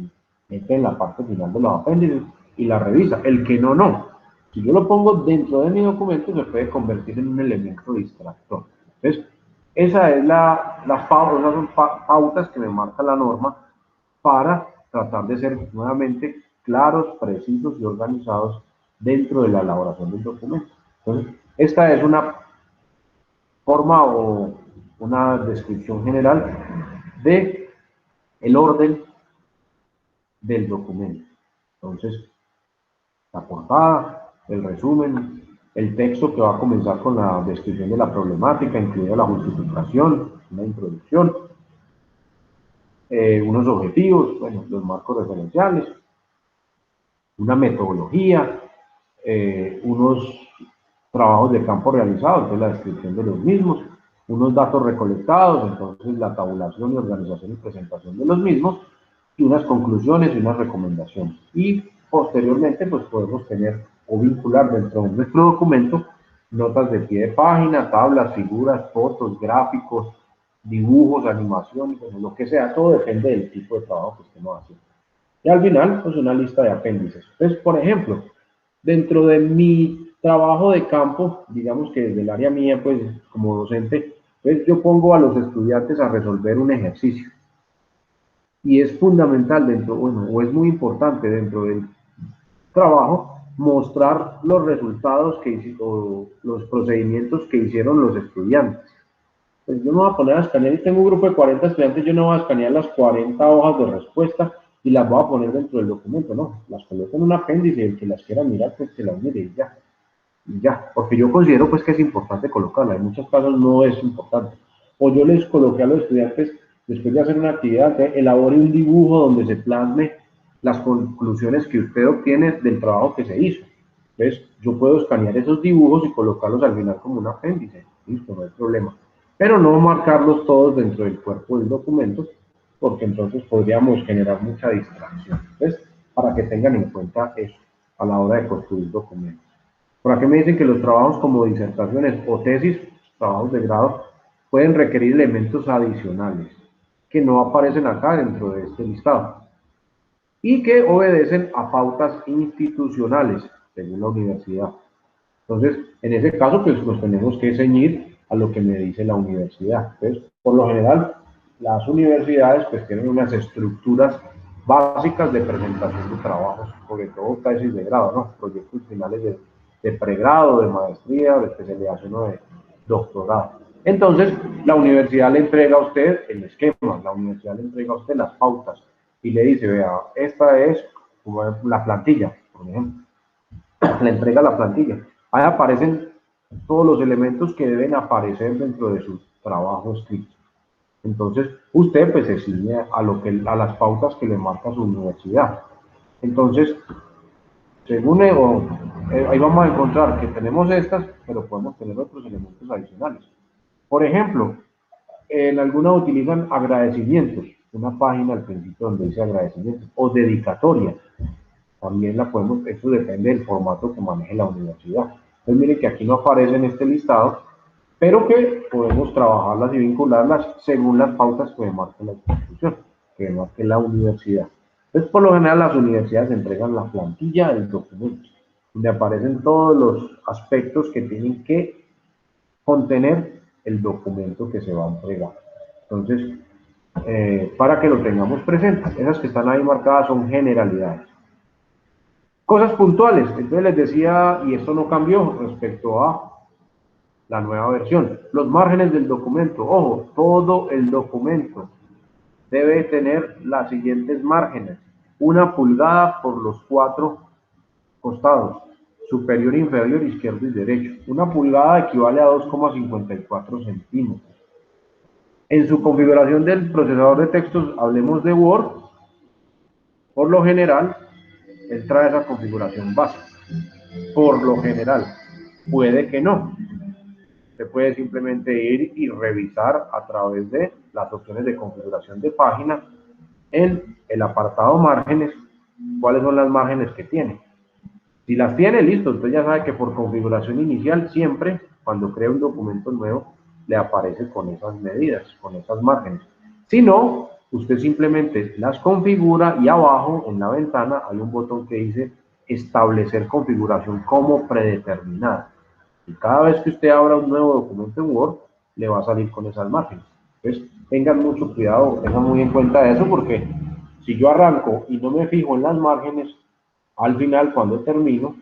mete en la parte final de los apéndices y la revisa. El que no, no. Si yo lo pongo dentro de mi documento, se puede convertir en un elemento distractor. Entonces, esa es las pautas, esas son pautas que me marca la norma para tratar de ser nuevamente claros, precisos y organizados dentro de la elaboración del documento. Entonces, esta es una forma o una descripción general de el orden del documento. Entonces, la portada, el resumen, el texto que va a comenzar con la descripción de la problemática, incluida la justificación, una introducción, unos objetivos, bueno, los marcos referenciales, una metodología, unos trabajos de campo realizados, entonces la descripción de los mismos, unos datos recolectados, entonces la tabulación y organización y presentación de los mismos, y unas conclusiones y unas recomendaciones. Y posteriormente, pues podemos tener o vincular dentro de nuestro documento notas de pie de página, tablas, figuras, fotos, gráficos, dibujos, animaciones, lo que sea, todo depende del tipo de trabajo que estemos haciendo. Y al final, pues una lista de apéndices. Entonces, por ejemplo, dentro de mi trabajo de campo, digamos que desde el área mía, pues como docente, pues yo pongo a los estudiantes a resolver un ejercicio. Y es fundamental dentro, bueno, o es muy importante dentro del trabajo mostrar los resultados o los procedimientos que hicieron los estudiantes. Pues yo no voy a poner a escanear y tengo un grupo de 40 estudiantes, yo no voy a escanear las 40 hojas de respuesta y las voy a poner dentro del documento, no, las coloco en un apéndice y el que las quiera mirar, pues que las mire y ya, porque yo considero pues que es importante colocarla, en muchos casos no es importante. O yo les coloqué a los estudiantes, después de hacer una actividad, que elabore un dibujo donde se plasme las conclusiones que usted obtiene del trabajo que se hizo. Entonces, yo puedo escanear esos dibujos y colocarlos al final como un apéndice, listo, no hay problema. Pero no marcarlos todos dentro del cuerpo del documento, porque entonces podríamos generar mucha distracción. Entonces, para que tengan en cuenta eso a la hora de construir documentos. Por aquí me dicen que los trabajos como disertaciones o tesis, trabajos de grado, pueden requerir elementos adicionales que no aparecen acá dentro de este listado y que obedecen a pautas institucionales según la universidad. Entonces, en ese caso, pues nos tenemos que ceñir a lo que me dice la universidad. Entonces, por lo general, las universidades pues tienen unas estructuras básicas de presentación de trabajos, sobre todo tesis de grado, ¿no? Proyectos finales de pregrado, de maestría, de especialización o de doctorado. Entonces, la universidad le entrega a usted el esquema, la universidad le entrega a usted las pautas y le dice, vea, esta es como la plantilla, por ejemplo, le entrega la plantilla. Ahí aparecen todos los elementos que deben aparecer dentro de su trabajo escrito. Entonces, usted pues se ciñe a las pautas que le marca su universidad. Entonces, según ahí vamos a encontrar que tenemos estas, pero podemos tener otros elementos adicionales. Por ejemplo, en algunas utilizan agradecimientos, una página al principio donde dice agradecimientos, o dedicatoria. También la podemos, eso depende del formato que maneje la universidad. Entonces, miren que aquí no aparece en este listado, pero que podemos trabajarlas y vincularlas según las pautas que me marque la institución, que me marque la universidad. Entonces, por lo general, las universidades entregan la plantilla del documento, donde aparecen todos los aspectos que tienen que contener el documento que se va a entregar. Entonces, para que lo tengamos presente, esas que están ahí marcadas son generalidades. Cosas puntuales, entonces les decía, y esto no cambió respecto a la nueva versión. Los márgenes del documento, ojo, todo el documento debe tener las siguientes márgenes. 1 pulgada por los 4 costados, superior, inferior, izquierdo y derecho. 1 pulgada equivale a 2,54 centímetros. En su configuración del procesador de textos, hablemos de Word, por lo general, él trae esa configuración básica. Por lo general, puede que no. Se puede simplemente ir y revisar a través de las opciones de configuración de página en el apartado márgenes, cuáles son las márgenes que tiene. Si las tiene, listo, entonces ya sabe que por configuración inicial siempre, cuando crea un documento nuevo, le aparece con esas medidas, con esas márgenes. Si no, usted simplemente las configura y abajo en la ventana hay un botón que dice establecer configuración como predeterminada. Y cada vez que usted abra un nuevo documento en Word, le va a salir con esas márgenes. Entonces, tengan mucho cuidado, tengan muy en cuenta eso, porque si yo arranco y no me fijo en las márgenes, al final, cuando termino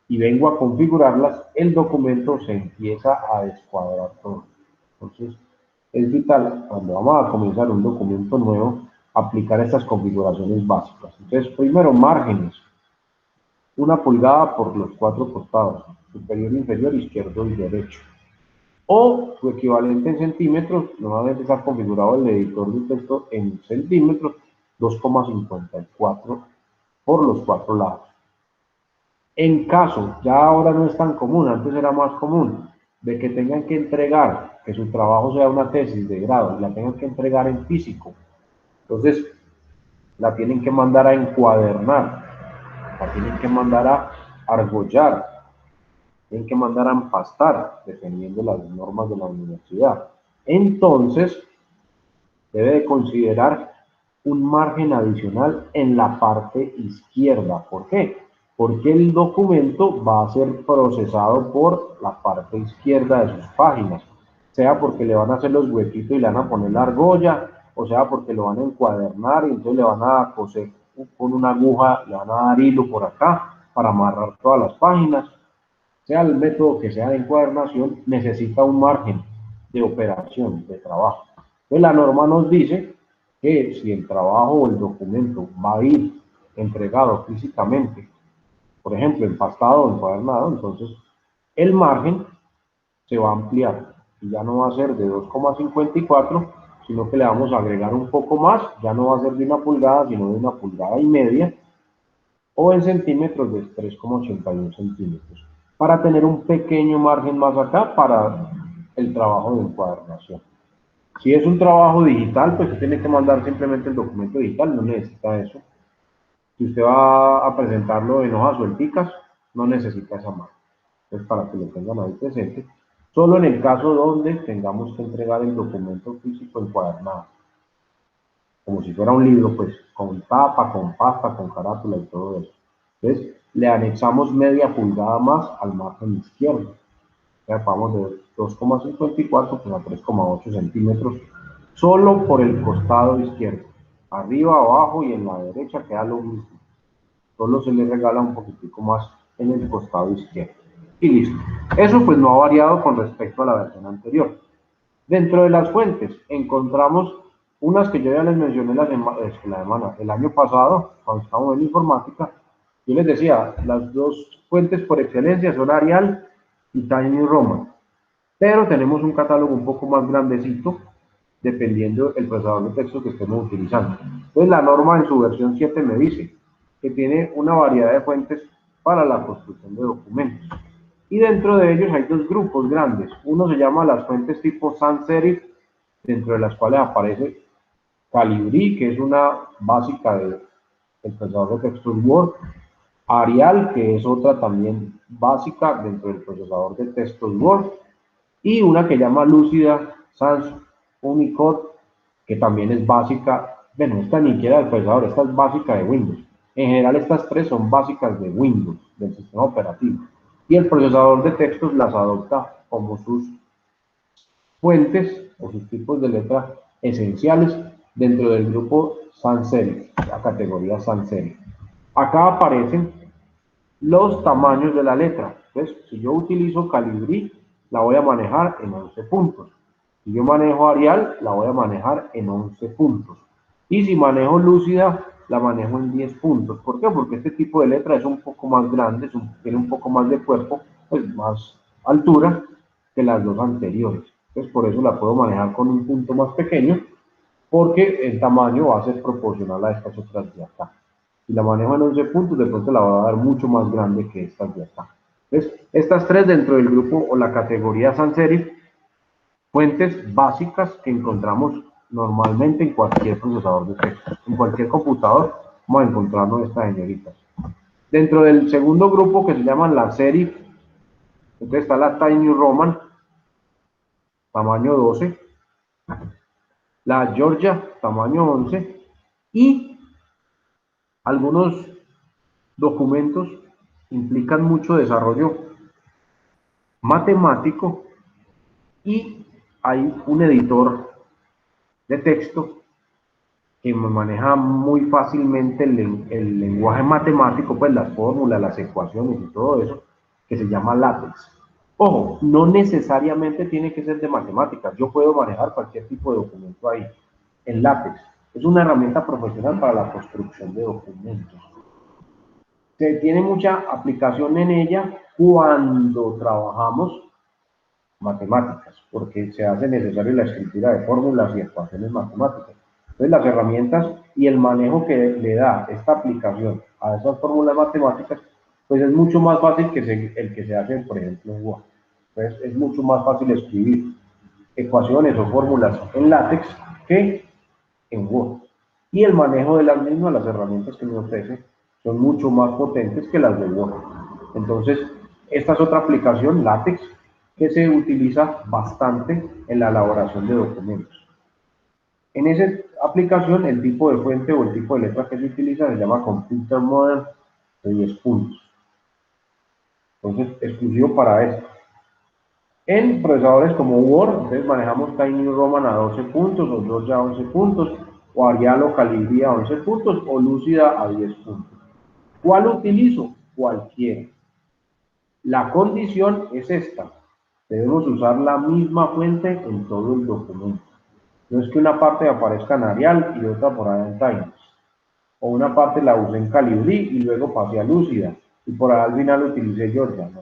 y vengo a configurarlas, el documento se empieza a descuadrar todo. Entonces, es vital, cuando vamos a comenzar un documento nuevo, aplicar estas configuraciones básicas. Entonces, primero, márgenes. 1 pulgada por los 4 costados, superior, inferior, izquierdo y derecho. O su equivalente en centímetros, normalmente está configurado el editor de texto en centímetros, 2,54 por los 4 lados. En caso, ya ahora no es tan común, antes era más común, de que tengan que entregar, que su trabajo sea una tesis de grado, y la tengan que entregar en físico. Entonces, la tienen que mandar a encuadernar, la tienen que mandar a argollar, tienen que mandar a empastar, dependiendo de las normas de la universidad. Entonces, debe de considerar un margen adicional en la parte izquierda. ¿Por qué? Porque el documento va a ser procesado por la parte izquierda de sus páginas, sea porque le van a hacer los huequitos y le van a poner la argolla, o sea porque lo van a encuadernar y entonces le van a coser con una aguja, le van a dar hilo por acá para amarrar todas las páginas. Sea el método que sea de encuadernación, necesita un margen de operación, de trabajo. Entonces la norma nos dice que si el trabajo o el documento va a ir entregado físicamente, por ejemplo, empastado o encuadernado, entonces el margen se va a ampliar y ya no va a ser de 2,54, sino que le vamos a agregar un poco más, ya no va a ser de 1 pulgada, sino de 1,5 pulgadas, o en centímetros de 3,81 centímetros, para tener un pequeño margen más acá para el trabajo de encuadernación. Si es un trabajo digital, pues se tiene que mandar simplemente el documento digital, no necesita eso. Si usted va a presentarlo en hojas suelticas, no necesita esa marca. Entonces, para que lo tengan ahí presente, solo en el caso donde tengamos que entregar el documento físico encuadernado, como si fuera un libro, pues con tapa, con pasta, con carátula y todo eso. Entonces, le anexamos 0,5 pulgada más al margen izquierdo. Ya vamos de 2,54 pues a 3,8 centímetros, solo por el costado izquierdo. Arriba, abajo y en la derecha queda lo mismo. Solo se le regala un poquitico más en el costado izquierdo. Y listo. Eso pues no ha variado con respecto a la versión anterior. Dentro de las fuentes encontramos unas que yo ya les mencioné el año pasado, cuando estábamos en informática. Yo les decía, las dos fuentes por excelencia son Arial y Tiny Roman, pero tenemos un catálogo un poco más grandecito, dependiendo del procesador de texto que estemos utilizando. Entonces la norma en su versión 7 me dice que tiene una variedad de fuentes para la construcción de documentos. Y dentro de ellos hay dos grupos grandes. Uno se llama las fuentes tipo sans serif, dentro de las cuales aparece Calibri, que es una básica del procesador de textos Word, Arial, que es otra también básica dentro del procesador de textos Word, y una que llama Lucida Sans Unicode, que también es básica, bueno, esta ni siquiera del procesador, esta es básica de Windows. En general estas tres son básicas de Windows, del sistema operativo. Y el procesador de textos las adopta como sus fuentes o sus tipos de letra esenciales dentro del grupo sans serif, la categoría sans serif. Acá aparecen los tamaños de la letra. Entonces, si yo utilizo Calibri, la voy a manejar en 11 puntos. Si yo manejo Arial, la voy a manejar en 11 puntos. Y si manejo Lúcida, la manejo en 10 puntos. ¿Por qué? Porque este tipo de letra es un poco más grande, tiene un poco más de cuerpo, pues más altura que las dos anteriores. Entonces, por eso la puedo manejar con un punto más pequeño, porque el tamaño va a ser proporcional a estas otras de acá. Si la manejo en 11 puntos, de pronto la va a dar mucho más grande que estas de acá. Entonces, estas tres dentro del grupo o la categoría sans serif, fuentes básicas que encontramos normalmente en cualquier procesador de texto. En cualquier computador vamos a encontrarnos estas señoritas. Dentro del segundo grupo que se llaman las serif, entonces está la Tiny Roman, tamaño 12, la Georgia, tamaño 11, y algunos documentos implican mucho desarrollo matemático y hay un editor de texto que maneja muy fácilmente el lenguaje matemático, pues las fórmulas, las ecuaciones y todo eso, que se llama LaTeX. Ojo, no necesariamente tiene que ser de matemáticas, yo puedo manejar cualquier tipo de documento ahí, en LaTeX. Es una herramienta profesional para la construcción de documentos. Se tiene mucha aplicación en ella cuando trabajamos matemáticas, porque se hace necesario la escritura de fórmulas y ecuaciones matemáticas. Entonces, las herramientas y el manejo que le da esta aplicación a esas fórmulas matemáticas, pues es mucho más fácil que el que se hace, por ejemplo, en Word. Entonces es mucho más fácil escribir ecuaciones o fórmulas en látex que en Word. Y el manejo de las mismas, las herramientas que me ofrece, son mucho más potentes que las de Word. Entonces, esta es otra aplicación, látex, que se utiliza bastante en la elaboración de documentos. En esa aplicación, el tipo de fuente o el tipo de letra que se utiliza se llama Computer Model de 10 puntos. Entonces, exclusivo para esto. En procesadores como Word, entonces manejamos Tiny Roman a 12 puntos, o Georgia a 11 puntos, o Arial o Calibri a 11 puntos, o Lucida a 10 puntos. ¿Cuál utilizo? Cualquiera. La condición es esta. Debemos usar la misma fuente en todo el documento. No es que una parte aparezca en Arial y otra por allá en Times. O una parte la usé en Calibri y luego pasé a Lucida. Y por allá al final utilicé Georgia. ¿No?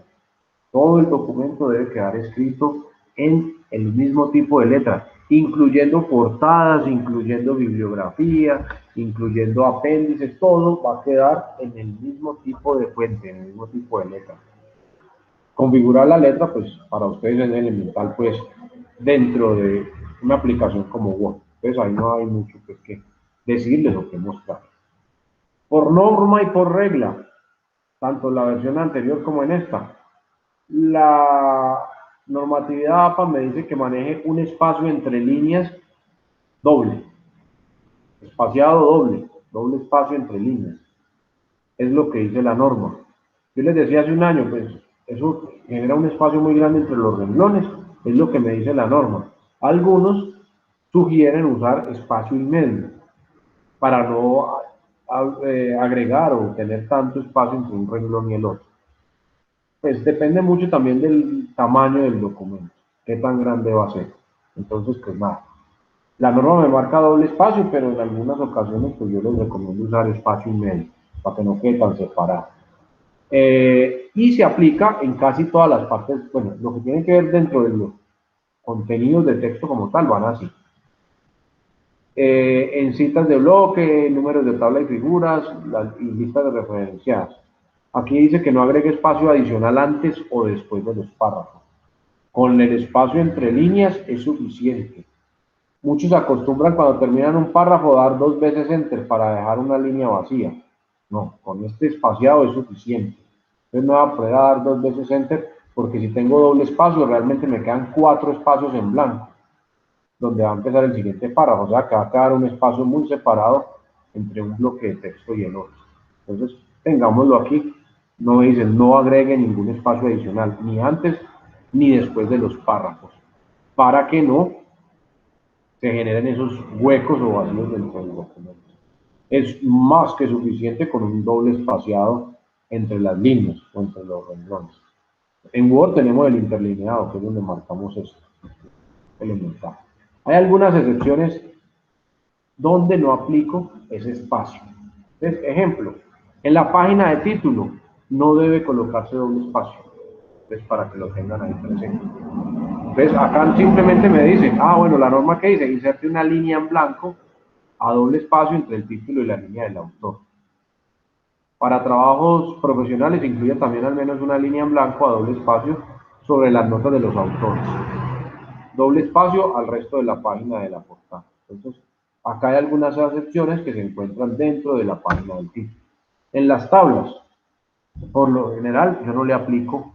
Todo el documento debe quedar escrito en el mismo tipo de letra, incluyendo portadas, incluyendo bibliografía, incluyendo apéndices, todo va a quedar en el mismo tipo de fuente, en el mismo tipo de letra. Configurar la letra, pues para ustedes es elemental, pues dentro de una aplicación como Word. Entonces ahí no hay mucho pues, que decirles o que mostrar. Por norma y por regla, tanto en la versión anterior como en esta, la normatividad APA me dice que maneje un espacio entre líneas doble, espaciado doble espacio entre líneas. Es lo que dice la norma. Yo les decía hace un año, pues eso genera un espacio muy grande entre los renglones, es lo que me dice la norma. Algunos sugieren usar espacio y medio para no agregar o tener tanto espacio entre un renglón y el otro. Pues depende mucho también del tamaño del documento, qué tan grande va a ser. Entonces, pues nada. La norma me marca doble espacio, pero en algunas ocasiones pues yo les recomiendo usar espacio y medio, para que no quede tan separado. Y se aplica en casi todas las partes, bueno, lo que tiene que ver dentro de los contenidos de texto como tal van así. En citas de bloque, números de tabla y figuras, y listas de referenciadas. Aquí dice que no agregue espacio adicional antes o después de los párrafos. Con el espacio entre líneas es suficiente. Muchos acostumbran cuando terminan un párrafo dar 2 veces enter para dejar una línea vacía. No, con este espaciado es suficiente. Entonces no voy a poder dar 2 veces enter porque si tengo doble espacio realmente me quedan 4 espacios en blanco donde va a empezar el siguiente párrafo. O sea que va a quedar un espacio muy separado entre un bloque de texto y el otro. Entonces tengámoslo aquí. No dicen no agregue ningún espacio adicional ni antes ni después de los párrafos para que no se generen esos huecos o vacíos dentro del documento. Es más que suficiente con un doble espaciado entre las líneas o entre los renglones. En Word tenemos el interlineado, que es donde marcamos esto, elemental. Hay algunas excepciones donde no aplico ese espacio. Entonces, ejemplo, en la página de título no debe colocarse doble espacio. Entonces, para que lo tengan ahí presente. Entonces, acá simplemente me dicen, bueno, la norma que dice, inserte una línea en blanco a doble espacio entre el título y la línea del autor. Para trabajos profesionales incluye también al menos una línea en blanco a doble espacio sobre las notas de los autores. Doble espacio al resto de la página de la portada. Entonces, acá hay algunas excepciones que se encuentran dentro de la página del título. En las tablas, por lo general, yo no le aplico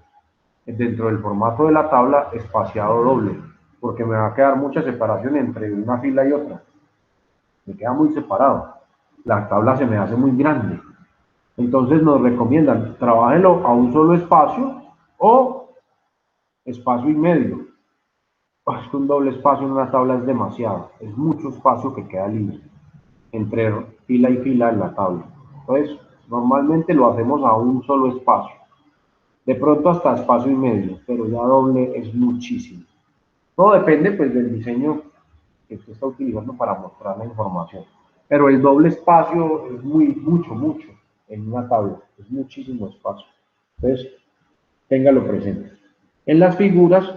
dentro del formato de la tabla espaciado doble, porque me va a quedar mucha separación entre una fila y otra. Me queda muy separado. La tabla se me hace muy grande. Entonces nos recomiendan, trabájelo a un solo espacio o espacio y medio. Es que un doble espacio en una tabla es demasiado. Es mucho espacio que queda libre entre fila y fila en la tabla. Entonces, normalmente lo hacemos a un solo espacio. De pronto hasta espacio y medio, pero ya doble es muchísimo. Todo depende pues del diseño que usted está utilizando para mostrar la información. Pero el doble espacio es mucho en una tabla, es muchísimo espacio. Entonces, téngalo presente. En las figuras,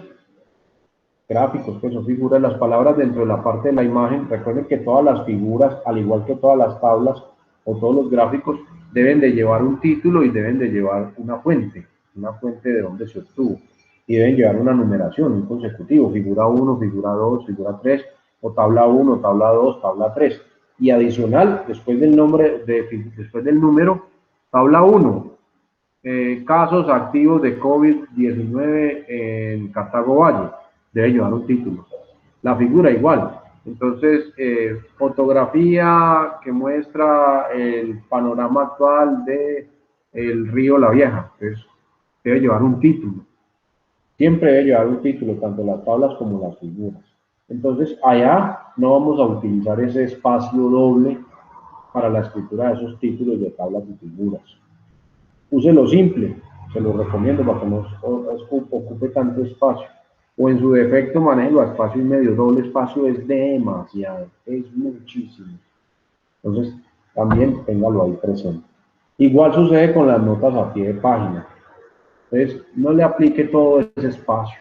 gráficos, pues son figuras, las palabras dentro de la parte de la imagen, recuerden que todas las figuras, al igual que todas las tablas o todos los gráficos, deben de llevar un título y deben de llevar una fuente de donde se obtuvo. Y deben llevar una numeración, un consecutivo, figura 1, figura 2, figura 3, o tabla 1, tabla 2, tabla 3. Y adicional, después del después del número, tabla 1, casos activos de COVID-19 en Cartago Valle, debe llevar un título. La figura igual. Entonces, fotografía que muestra el panorama actual de el río La Vieja. Entonces, debe llevar un título. Siempre debe llevar un título, tanto las tablas como las figuras. Entonces, allá no vamos a utilizar ese espacio doble para la escritura de esos títulos de tablas y figuras. Úselo simple, se lo recomiendo para que no ocupe tanto espacio. O en su defecto, manéjelo a espacio y medio. Doble espacio es demasiado, es muchísimo. Entonces, también téngalo ahí presente. Igual sucede con las notas a pie de página. Entonces, no le aplique todo ese espacio,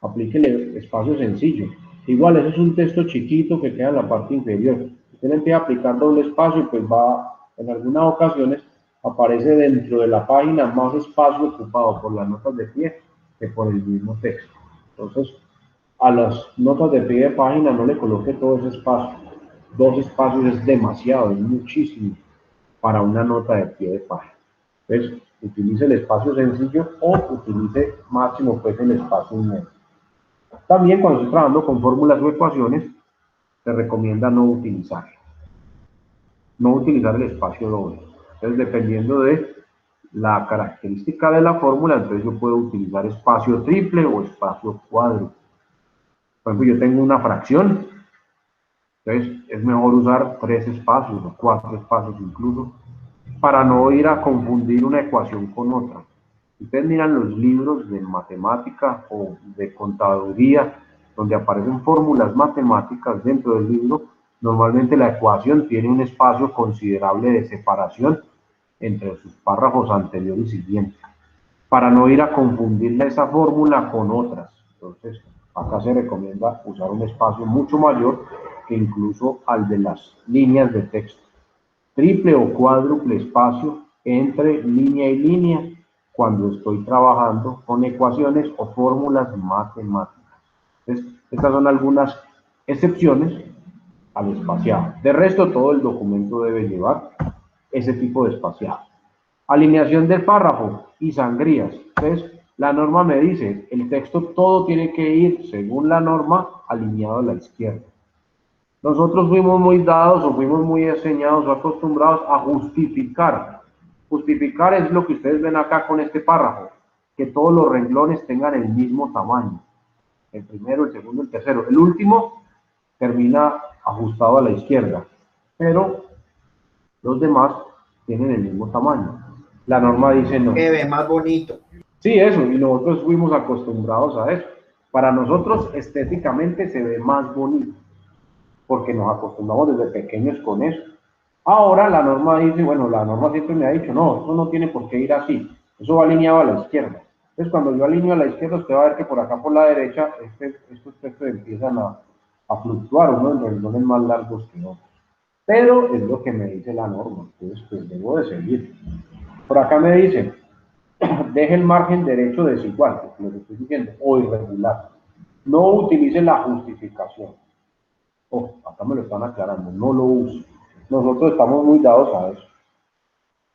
aplíquele espacio sencillo. Igual, eso es un texto chiquito que queda en la parte inferior. Usted le empieza a aplicar doble espacio y pues va, en algunas ocasiones, aparece dentro de la página más espacio ocupado por las notas de pie que por el mismo texto. Entonces, a las notas de pie de página no le coloque todo ese espacio. 2 espacios es demasiado, es muchísimo para una nota de pie de página. Entonces, utilice el espacio sencillo o utilice máximo pues el espacio medio. También cuando estoy trabajando con fórmulas o ecuaciones, se recomienda no utilizar el espacio doble. Entonces, dependiendo de la característica de la fórmula, entonces yo puedo utilizar espacio triple o espacio cuádruple. Por ejemplo, yo tengo una fracción, entonces es mejor usar 3 espacios o 4 espacios incluso, para no ir a confundir una ecuación con otra. Si ustedes miran los libros de matemática o de contaduría, donde aparecen fórmulas matemáticas dentro del libro, normalmente la ecuación tiene un espacio considerable de separación entre sus párrafos anterior y siguiente, para no ir a confundirle esa fórmula con otras. Entonces, acá se recomienda usar un espacio mucho mayor que incluso al de las líneas de texto. Triple o cuádruple espacio entre línea y línea cuando estoy trabajando con ecuaciones o fórmulas matemáticas. Entonces, estas son algunas excepciones al espaciado. De resto, todo el documento debe llevar ese tipo de espaciado. Alineación del párrafo y sangrías. Entonces, la norma me dice, el texto todo tiene que ir, según la norma, alineado a la izquierda. Nosotros fuimos muy dados o fuimos muy enseñados o acostumbrados a justificar. Justificar es lo que ustedes ven acá con este párrafo, que todos los renglones tengan el mismo tamaño. El primero, el segundo, el tercero. El último termina ajustado a la izquierda, pero los demás tienen el mismo tamaño. La norma dice no. Que ve más bonito. Sí, eso, y nosotros fuimos acostumbrados a eso. Para nosotros estéticamente se ve más bonito, porque nos acostumbramos desde pequeños con eso. Ahora la norma dice, bueno, la norma siempre me ha dicho, no, eso no tiene por qué ir así, eso va alineado a la izquierda. Entonces cuando yo alineo a la izquierda, usted va a ver que por acá por la derecha, estos textos empiezan a fluctuar, unos renglones más largos que otros. Pero es lo que me dice la norma, entonces pues debo de seguir. Por acá me dice, deje el margen derecho desigual, lo que estoy diciendo, o irregular. No utilice la justificación. Oh, acá me lo están aclarando, no lo use. Nosotros estamos muy dados a eso.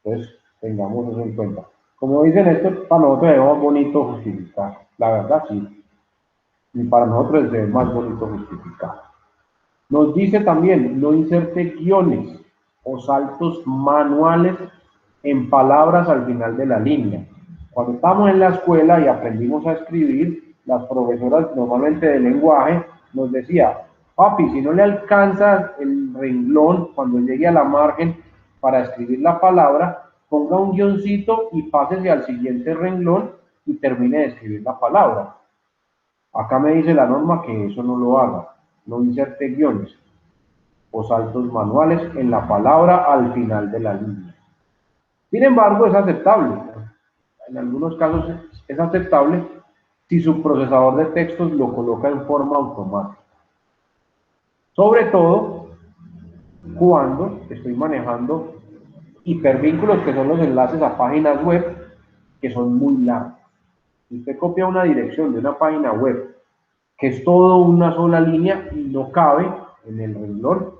Entonces, tengamos eso en cuenta. Como dicen esto, para nosotros es más bonito justificar. La verdad, sí. Y para nosotros es más bonito justificar. Nos dice también, no inserte guiones o saltos manuales en palabras al final de la línea. Cuando estamos en la escuela y aprendimos a escribir, las profesoras normalmente de lenguaje nos decía, papi, si no le alcanza el renglón cuando llegue a la margen para escribir la palabra, ponga un guioncito y pásese al siguiente renglón y termine de escribir la palabra. Acá me dice la norma que eso no lo haga, no inserte guiones o saltos manuales en la palabra al final de la línea. Sin embargo, es aceptable. En algunos casos es aceptable si su procesador de textos lo coloca en forma automática. Sobre todo cuando estoy manejando hipervínculos, que son los enlaces a páginas web, que son muy largos. Si usted copia una dirección de una página web, que es todo una sola línea y no cabe en el renglón,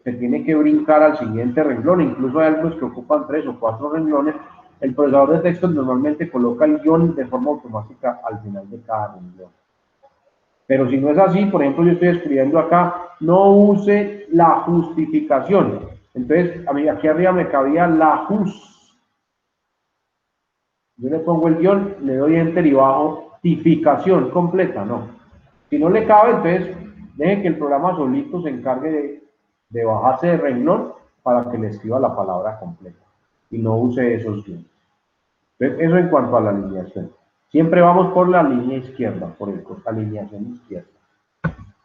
se tiene que brincar al siguiente renglón. Incluso hay algunos que ocupan 3 o 4 renglones. El procesador de texto normalmente coloca el guión de forma automática al final de cada renglón. Pero si no es así, por ejemplo, yo estoy escribiendo acá, no use la justificación. Entonces, a mí aquí arriba me cabía la jus. Yo le pongo el guión, le doy enter y bajo tificación completa, no. Si no le cabe, entonces deje que el programa solito se encargue de bajarse de renglón para que le escriba la palabra completa y no use esos guiones. Entonces, eso en cuanto a la alineación. Siempre vamos por la línea izquierda, por la alineación izquierda.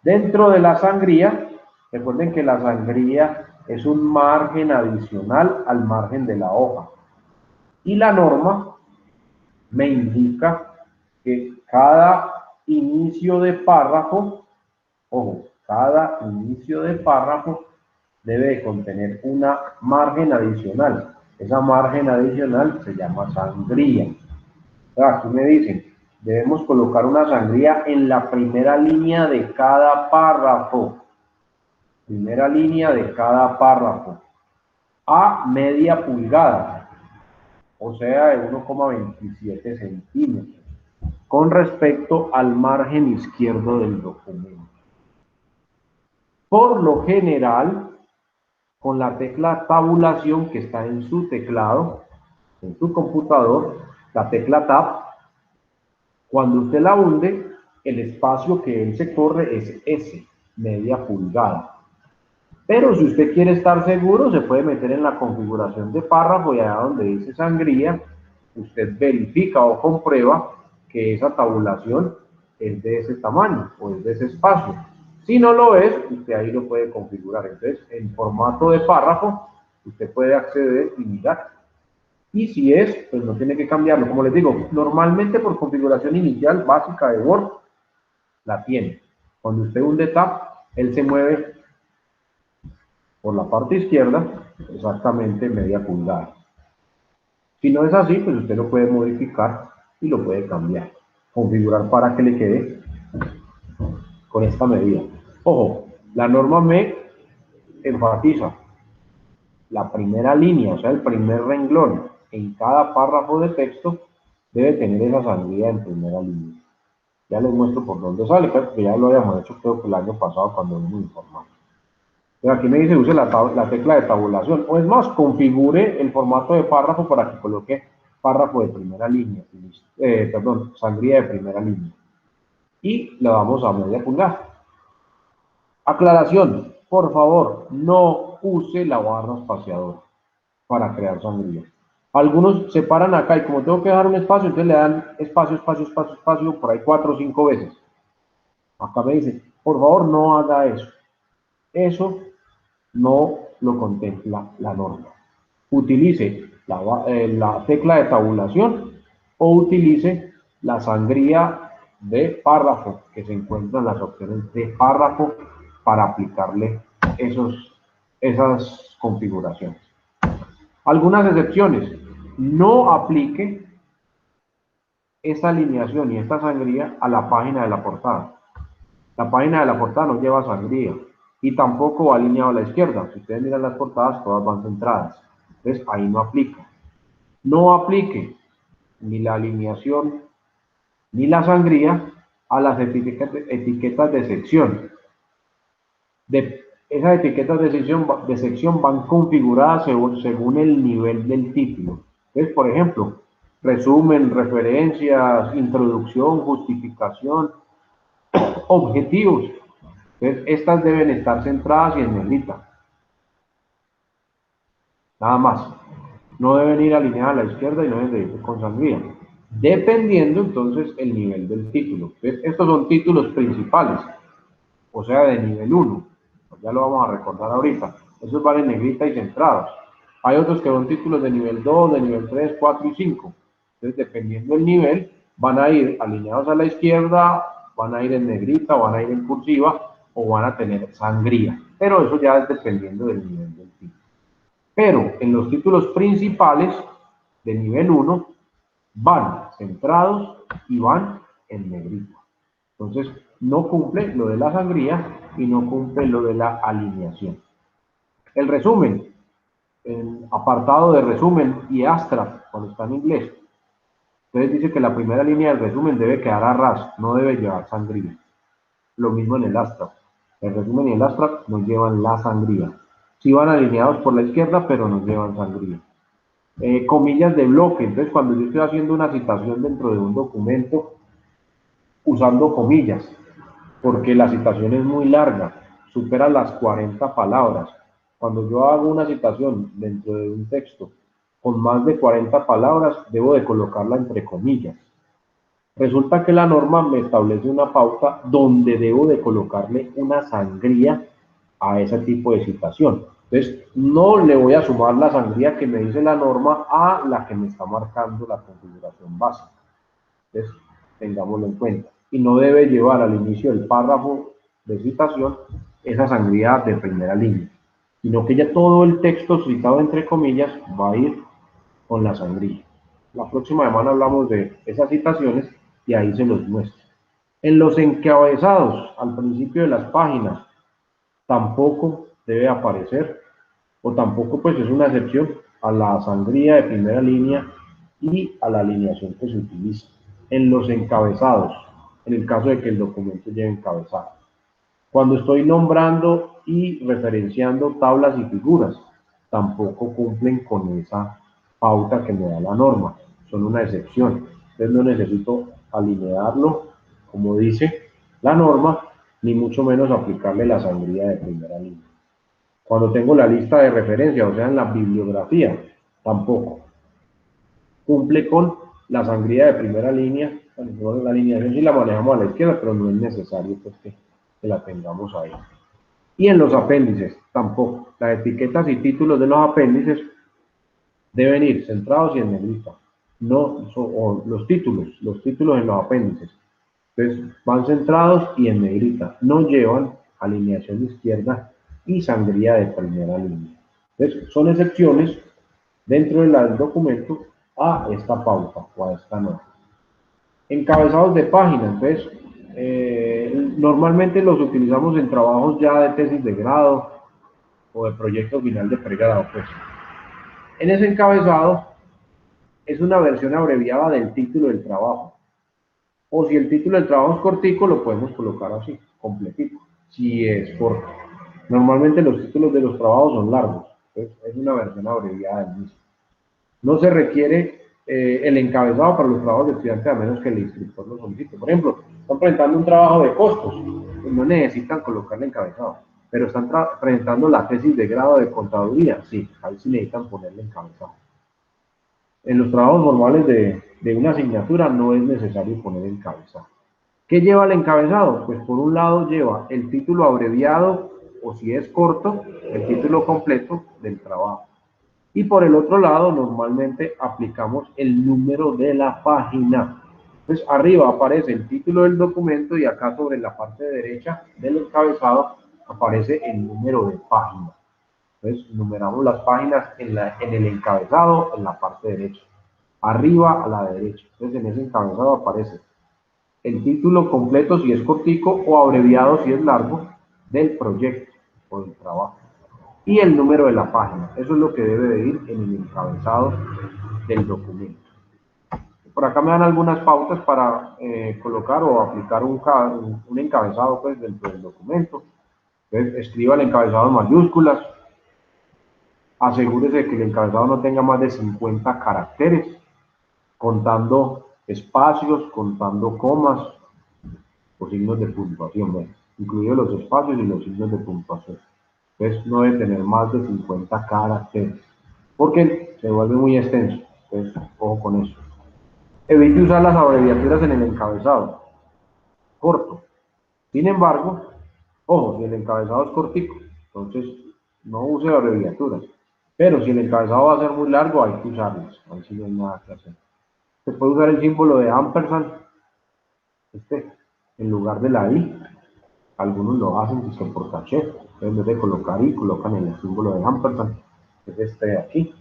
Dentro de la sangría, recuerden que la sangría es un margen adicional al margen de la hoja. Y la norma me indica que cada inicio de párrafo, ojo, cada inicio de párrafo debe de contener una margen adicional. Esa margen adicional se llama sangría. Aquí me dicen, debemos colocar una sangría en la primera línea de cada párrafo. Primera línea de cada párrafo. A media pulgada, o sea, de 1,27 centímetros, con respecto al margen izquierdo del documento. Por lo general, con la tecla tabulación que está en su teclado, en su computador, la tecla Tab, cuando usted la hunde, el espacio que él se corre es S, media pulgada. Pero si usted quiere estar seguro, se puede meter en la configuración de párrafo y allá donde dice sangría, usted verifica o comprueba que esa tabulación es de ese tamaño o es de ese espacio. Si no lo es, usted ahí lo puede configurar. Entonces, en formato de párrafo, usted puede acceder y mirar. Y si es, pues no tiene que cambiarlo. Como les digo, normalmente por configuración inicial básica de Word, la tiene. Cuando usted hunde Tab, él se mueve por la parte izquierda, exactamente media pulgada. Si no es así, pues usted lo puede modificar y lo puede cambiar. Configurar para que le quede con esta medida. Ojo, la norma me enfatiza la primera línea, o sea, el primer renglón en cada párrafo de texto debe tener esa sangría en primera línea. Ya les muestro por dónde sale, porque ya lo habíamos hecho creo que el año pasado cuando vimos informar. Pero aquí me dice use la tecla de tabulación, o es más, configure el formato de párrafo para que coloque párrafo de primera línea, sangría de primera línea. Y le damos a media pulgada. Aclaración, por favor, no use la barra espaciadora para crear sangría. Algunos se paran acá y como tengo que dejar un espacio, entonces le dan espacio, espacio, espacio, espacio, por ahí 4 o 5 veces. Acá me dice, por favor, no haga eso. Eso no lo contempla la norma. Utilice la tecla de tabulación o utilice la sangría de párrafo que se encuentra en las opciones de párrafo para aplicarle esas configuraciones. Algunas excepciones. No aplique esta alineación y esta sangría a la página de la portada. La página de la portada no lleva sangría y tampoco va alineado a la izquierda. Si ustedes miran las portadas, todas van centradas. Entonces, ahí no aplica. No aplique ni la alineación ni la sangría a las etiquetas de sección. Esas etiquetas de sección van configuradas según el nivel del título. Entonces, por ejemplo, resumen, referencias, introducción, justificación, objetivos. Entonces, estas deben estar centradas y en negrita. Nada más. No deben ir alineadas a la izquierda y no deben de ir con sangría. Dependiendo entonces el nivel del título. Entonces, estos son títulos principales, o sea, de nivel 1. Ya lo vamos a recordar ahorita. Esos van en negrita y centrados. Hay otros que son títulos de nivel 2, de nivel 3, 4 y 5. Entonces, dependiendo del nivel, van a ir alineados a la izquierda, van a ir en negrita, van a ir en cursiva o van a tener sangría. Pero eso ya es dependiendo del nivel del título. Pero en los títulos principales de nivel 1 van centrados y van en negrita. Entonces, no cumple lo de la sangría y no cumple lo de la alineación. El resumen, en apartado de resumen y astra, cuando está en inglés, entonces dice que la primera línea del resumen debe quedar a ras, no debe llevar sangría. Lo mismo en el astra. El resumen y el astra no llevan la sangría. Sí van alineados por la izquierda, pero no llevan sangría. Comillas de bloque. Entonces, cuando yo estoy haciendo una citación dentro de un documento, usando comillas, porque la citación es muy larga, supera las 40 palabras. Cuando yo hago una citación dentro de un texto con más de 40 palabras, debo de colocarla entre comillas. Resulta que la norma me establece una pauta donde debo de colocarle una sangría a ese tipo de citación. Entonces, no le voy a sumar la sangría que me dice la norma a la que me está marcando la configuración básica. Entonces, tengámoslo en cuenta. Y no debe llevar al inicio del párrafo de citación esa sangría de primera línea, sino que ya todo el texto citado entre comillas va a ir con la sangría. La próxima semana hablamos de esas citaciones y ahí se los muestro. En los encabezados, al principio de las páginas, tampoco debe aparecer, o tampoco pues es una excepción a la sangría de primera línea y a la alineación que se utiliza. En los encabezados, en el caso de que el documento lleve encabezado. Cuando estoy nombrando y referenciando tablas y figuras, tampoco cumplen con esa pauta que me da la norma, son una excepción. Entonces no necesito alinearlo, como dice la norma, ni mucho menos aplicarle la sangría de primera línea. Cuando tengo la lista de referencia, o sea, en la bibliografía, tampoco cumple con la sangría de primera línea. Bueno, la alineación sí la manejamos a la izquierda, pero no es necesario pues, que la tengamos ahí. Y en los apéndices, tampoco. Las etiquetas y títulos de los apéndices deben ir centrados y en negrita. No, o los títulos en los apéndices. Entonces, van centrados y en negrita. No llevan alineación izquierda y sangría de primera línea. Entonces, son excepciones dentro del documento a esta pauta o a esta norma. Encabezados de página, entonces, normalmente los utilizamos en trabajos ya de tesis de grado o de proyecto final de pregrado, pues. En ese encabezado es una versión abreviada del título del trabajo. O si el título del trabajo es cortico, lo podemos colocar así, completito, si es corto. Normalmente los títulos de los trabajos son largos, entonces es una versión abreviada del mismo. No se requiere el encabezado para los trabajos de estudiantes a menos que el instructor lo solicite. Por ejemplo, están presentando un trabajo de costos, pues no necesitan colocarle encabezado, pero están presentando la tesis de grado de contaduría, sí, ahí sí necesitan ponerle encabezado. En los trabajos normales de una asignatura no es necesario poner encabezado. ¿Qué lleva el encabezado? Pues por un lado lleva el título abreviado o si es corto, el título completo del trabajo. Y por el otro lado, normalmente aplicamos el número de la página. Entonces, arriba aparece el título del documento y acá sobre la parte derecha del encabezado aparece el número de página. Entonces, numeramos las páginas en el encabezado en la parte derecha. Arriba a la derecha. Entonces, en ese encabezado aparece el título completo si es cortico o abreviado si es largo del proyecto o del trabajo y el número de la página. Eso es lo que debe de ir en el encabezado del documento. Por acá me dan algunas pautas para colocar o aplicar un encabezado pues, dentro del documento. Entonces, escriba el encabezado en mayúsculas. Asegúrese de que el encabezado no tenga más de 50 caracteres, contando espacios, contando comas o signos de puntuación, bueno, incluidos los espacios y los signos de puntuación. Entonces, no debe tener más de 50 caracteres, porque se vuelve muy extenso. Entonces, ojo con eso. Evite usar las abreviaturas en el encabezado, corto. Sin embargo, ojo, si el encabezado es cortico, entonces no use abreviaturas. Pero si el encabezado va a ser muy largo, hay que usarlas. Ahí sí no hay nada que hacer. Se puede usar el símbolo de ampersand, en lugar de la i. Algunos lo hacen por caché. En vez de colocar i, colocan el símbolo de ampersand. es este de aquí.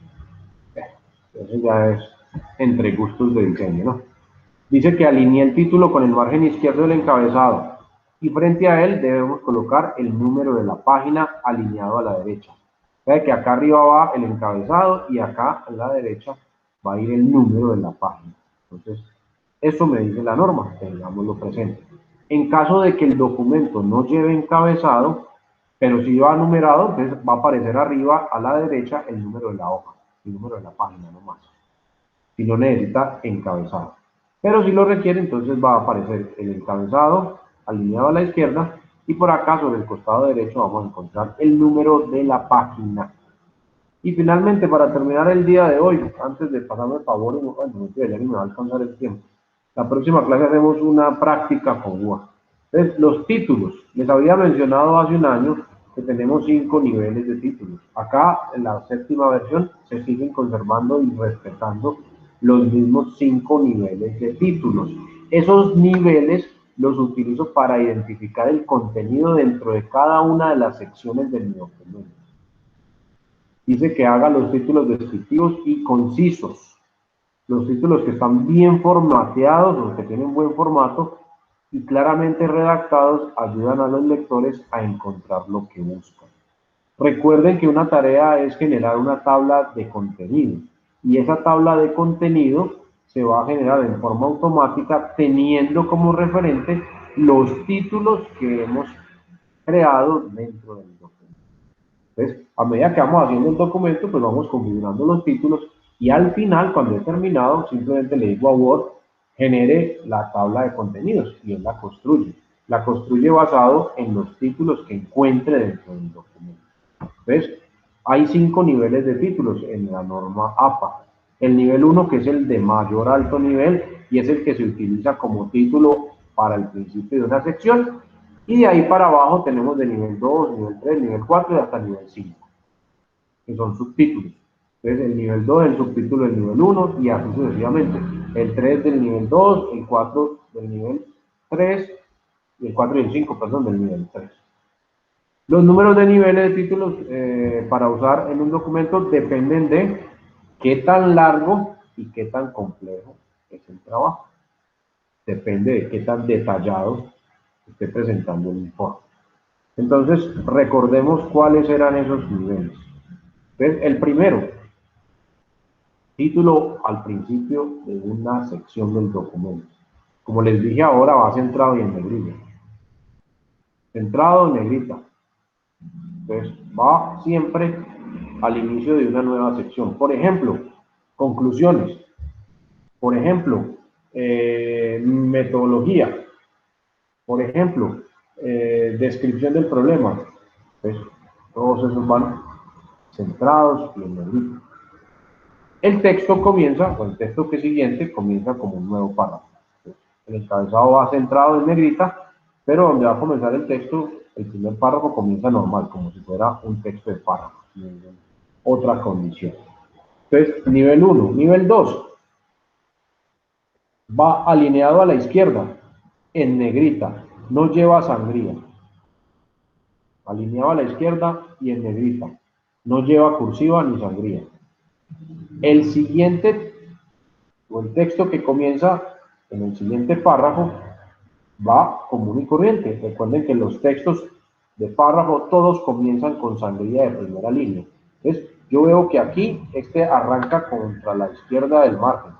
Eso ya es entre gustos de diseño, ¿no? Dice que alinee el título con el margen izquierdo del encabezado y frente a él debemos colocar el número de la página alineado a la derecha. O sea que acá arriba va el encabezado y acá a la derecha va a ir el número de la página. Entonces, eso me dice la norma, tengámoslo presente. En caso de que el documento no lleve encabezado, pero sí va numerado, entonces va a aparecer arriba a la derecha el número de la hoja, el número de la página nomás. Si no necesita encabezado. Pero si lo requiere, entonces va a aparecer el encabezado alineado a la izquierda y por acá sobre el costado derecho vamos a encontrar el número de la página. Y finalmente, para terminar el día de hoy, antes de pasarme el favor, bueno, ya ni me va a alcanzar el tiempo. La próxima clase hacemos una práctica con Word. Entonces, los títulos. Les había mencionado hace un año que tenemos 5 niveles de títulos. Acá, en la séptima versión, se siguen conservando y respetando los mismos 5 niveles de títulos. Esos niveles los utilizo para identificar el contenido dentro de cada una de las secciones del mi documento. Dice que haga los títulos descriptivos y concisos. Los títulos que están bien formateados, los que tienen buen formato y claramente redactados, ayudan a los lectores a encontrar lo que buscan. Recuerden que una tarea es generar una tabla de contenido y esa tabla de contenido se va a generar en forma automática teniendo como referente los títulos que hemos creado dentro del documento. Entonces, a medida que vamos haciendo el documento, pues vamos configurando los títulos y al final, cuando he terminado, simplemente le digo a Word, genere la tabla de contenidos y él la construye. La construye basado en los títulos que encuentre dentro del documento. Entonces, hay 5 niveles de títulos en la norma APA. El nivel 1, que es el de mayor alto nivel, y es el que se utiliza como título para el principio de una sección. Y de ahí para abajo tenemos de nivel 2, nivel 3, nivel 4 y hasta nivel 5, que son subtítulos. Entonces, el nivel 2 es el subtítulo del nivel 1 y así sucesivamente. El 3 del nivel 2, el 4 del nivel 3, y el 4 y el 5, perdón, del nivel 3. Los números de niveles de títulos para usar en un documento dependen de qué tan largo y qué tan complejo es el trabajo. Depende de qué tan detallado esté presentando el informe. Entonces, recordemos cuáles eran esos niveles. Entonces, el primero, título al principio de una sección del documento. Como les dije ahora, va centrado y en negrilla. Centrado en negrita. Entonces, va siempre al inicio de una nueva sección. Por ejemplo, conclusiones. Por ejemplo, metodología. Por ejemplo, descripción del problema. Entonces, todos esos van centrados y en negrita. El texto comienza, o el texto que siguiente, comienza como un nuevo párrafo. El encabezado va centrado en negrita, pero donde va a comenzar el texto, el primer párrafo comienza normal, como si fuera un texto de párrafo, otra condición. Entonces, nivel 1. Nivel 2 va alineado a la izquierda, en negrita, no lleva sangría. Alineado a la izquierda y en negrita, no lleva cursiva ni sangría. El siguiente, o el texto que comienza en el siguiente párrafo, va común y corriente. Recuerden que los textos de párrafo todos comienzan con sangría de primera línea. Entonces, yo veo que aquí este arranca contra la izquierda del margen.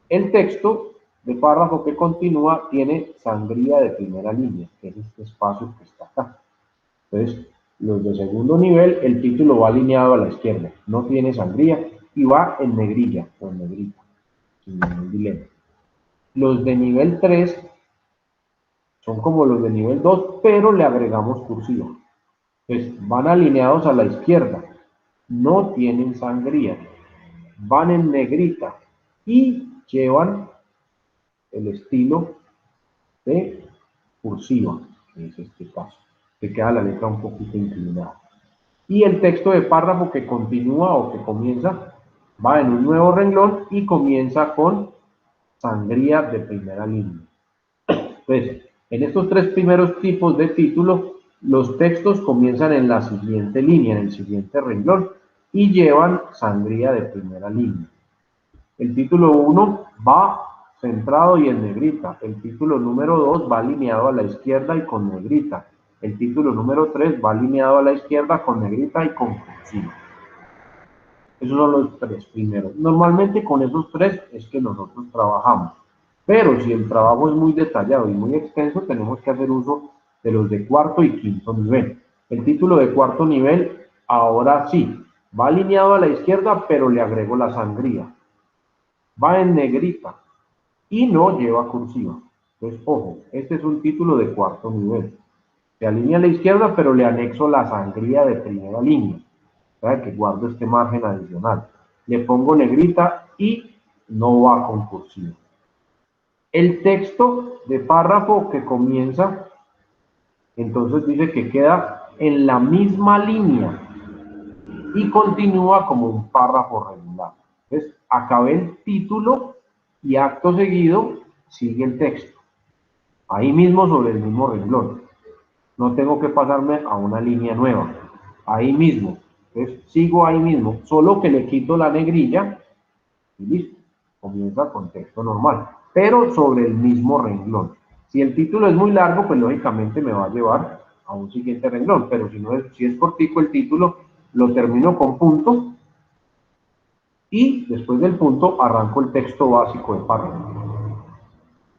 El texto de párrafo que continúa tiene sangría de primera línea, que es este espacio que está acá. Entonces, los de segundo nivel, el título va alineado a la izquierda, no tiene sangría y va en negrilla o en negrita, sin ningún dilema. Los de nivel 3 son como los de nivel 2, pero le agregamos cursiva. Entonces, van alineados a la izquierda, no tienen sangría, van en negrita y llevan el estilo de cursiva, que es este caso, que queda la letra un poquito inclinada. Y el texto de párrafo que continúa o que comienza va en un nuevo renglón y comienza con sangría de primera línea. Entonces, en estos 3 primeros tipos de título, los textos comienzan en la siguiente línea, en el siguiente renglón, y llevan sangría de primera línea. El título 1 va centrado y en negrita. El título número 2 va alineado a la izquierda y con negrita. El título número 3 va alineado a la izquierda con negrita y con cursiva. Esos son los tres primeros. Normalmente con esos tres es que nosotros trabajamos. Pero si el trabajo es muy detallado y muy extenso, tenemos que hacer uso de los de cuarto y quinto nivel. El título de cuarto nivel, ahora sí, va alineado a la izquierda, pero le agrego la sangría. Va en negrita y no lleva cursiva. Entonces, ojo, este es un título de cuarto nivel. Se alinea a la izquierda, pero le anexo la sangría de primera línea. ¿Sabe? Que guardo este margen adicional. Le pongo negrita y no va con cursiva. El texto de párrafo que comienza, entonces dice que queda en la misma línea y continúa como un párrafo regular. Entonces, acabé el título y acto seguido sigue el texto. Ahí mismo sobre el mismo renglón. No tengo que pasarme a una línea nueva. Ahí mismo. Entonces, sigo ahí mismo, solo que le quito la negrilla y listo. Comienza con texto normal, pero sobre el mismo renglón. Si el título es muy largo, pues lógicamente me va a llevar a un siguiente renglón, pero si es cortico el título, lo termino con punto y después del punto arranco el texto básico de párrafo.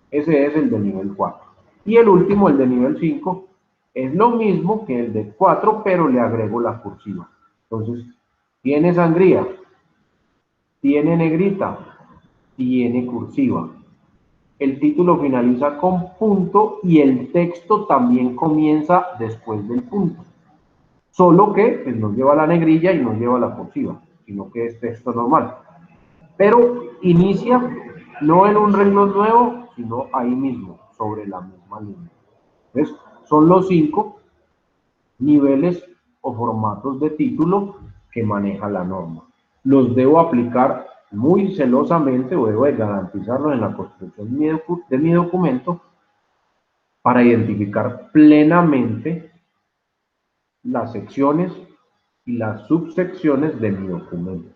Ese es el de nivel 4. Y el último, el de nivel 5, es lo mismo que el de 4, pero le agrego la cursiva. Entonces, tiene sangría, tiene negrita, tiene cursiva. El título finaliza con punto y el texto también comienza después del punto. Solo que pues, no lleva la negrilla y no lleva la cursiva, sino que es texto normal. Pero inicia no en un renglón nuevo, sino ahí mismo, sobre la misma línea. Entonces, son los 5 niveles o formatos de título que maneja la norma. Los debo aplicar muy celosamente o debo garantizarlos en la construcción de mi documento para identificar plenamente las secciones y las subsecciones de mi documento.